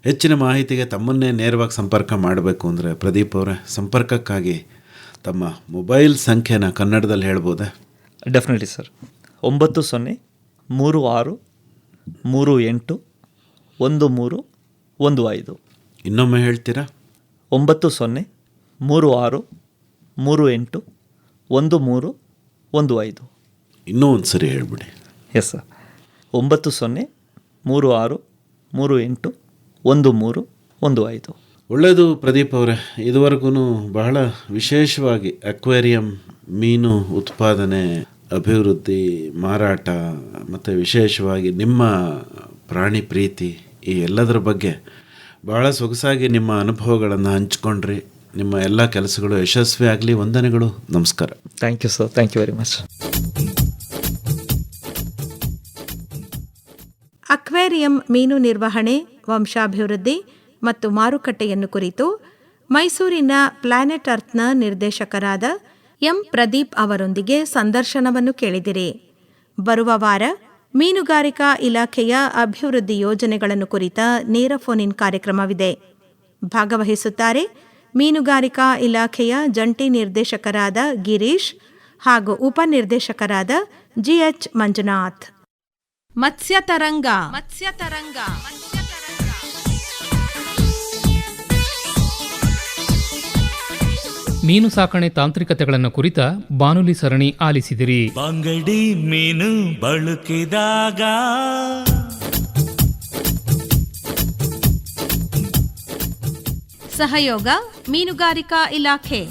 ಹೆಚ್ಚಿನ ಮಾಹಿತಿಗೆ ತಮ್ಮನ್ನೇ ನೇರವಾಗಿ ಸಂಪರ್ಕ ಮಾಡಬೇಕು ಅಂದರೆ ಪ್ರದೀಪ್ ಅವರೇ, ಸಂಪರ್ಕಕ್ಕಾಗಿ ತಮ್ಮ ಮೊಬೈಲ್ ಸಂಖ್ಯೆನ ಕನ್ನಡದಲ್ಲಿ ಹೇಳ್ಬೋದಾ? Definitely sir. 9036381315. ಇನ್ನೊಮ್ಮೆ ಹೇಳ್ತೀರಾ? 9036381315. ಇನ್ನೂ ಒಂದು ಸರಿ ಹೇಳ್ಬಿಡಿ. Yes sir, 9036381315. ಒಳ್ಳೆಯದು ಪ್ರದೀಪ್ ಅವರೇ, ಇದುವರೆಗೂ ಬಹಳ ವಿಶೇಷವಾಗಿ ಅಕ್ವೇರಿಯಂ ಮೀನು ಉತ್ಪಾದನೆ, ಅಭಿವೃದ್ಧಿ, ಮಾರಾಟ ಮತ್ತು ವಿಶೇಷವಾಗಿ ನಿಮ್ಮ ಪ್ರಾಣಿ ಪ್ರೀತಿ ಈ ಎಲ್ಲದರ ಬಗ್ಗೆ ಬಹಳ ಸೊಗಸಾಗಿ ನಿಮ್ಮ ಅನುಭವಗಳನ್ನು ಹಂಚ್ಕೊಂಡ್ರಿ. ನಿಮ್ಮ ಎಲ್ಲ ಕೆಲಸಗಳು ಯಶಸ್ವಿ ಆಗಲಿ. ವಂದನೆಗಳು. ನಮಸ್ಕಾರ. Thank you sir. Thank you very much. Aquarium ಮೀನು ನಿರ್ವಹಣೆ, ವಂಶಾಭಿವೃದ್ಧಿ ಮತ್ತು ಮಾರುಕಟ್ಟೆಯನ್ನು ಕುರಿತು ಮೈಸೂರಿನ ಪ್ಲಾನೆಟ್ ಅರ್ತ್ನ ನಿರ್ದೇಶಕರಾದ ಎಂ ಪ್ರದೀಪ್ ಅವರೊಂದಿಗೆ ಸಂದರ್ಶನವನ್ನು ಕೇಳಿದಿರಿ. ಬರುವ ವಾರ ಮೀನುಗಾರಿಕಾ ಇಲಾಖೆಯ ಅಭಿವೃದ್ಧಿ ಯೋಜನೆಗಳನ್ನು ಕುರಿತ ನೇರ ಫೋನ್ ಇನ್ ಕಾರ್ಯಕ್ರಮವಿದೆ. ಭಾಗವಹಿಸುತ್ತಾರೆ ಮೀನುಗಾರಿಕಾ ಇಲಾಖೆಯ ಜಂಟಿ ನಿರ್ದೇಶಕರಾದ ಗಿರೀಶ್ ಹಾಗೂ ಉಪನಿರ್ದೇಶಕರಾದ ಜಿಎಚ್ ಮಂಜುನಾಥ್. ಮತ್ಸ್ಯ ತರಂಗ. ಮೀನು ಸಾಕಣೆ ತಾಂತ್ರಿಕತೆಗಳನ್ನು ಕುರಿತ ಬಾನುಲಿ ಸರಣಿ ಆಲಿಸಿದಿರಿ. ಬಂಗಡಿ ಮೀನು ಬಳಕಿದಾಗ ಸಹಯೋಗ ಮೀನುಗಾರಿಕಾ ಇಲಾಖೆ.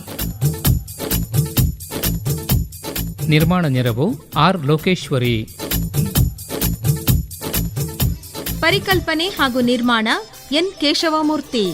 ನಿರ್ಮಾಣ ನೆರವು ಆರ್ ಲೋಕೇಶ್ವರಿ. ಪರಿಕಲ್ಪನೆ ಹಾಗೂ ನಿರ್ಮಾಣ ಎನ್ ಕೇಶವಮೂರ್ತಿ.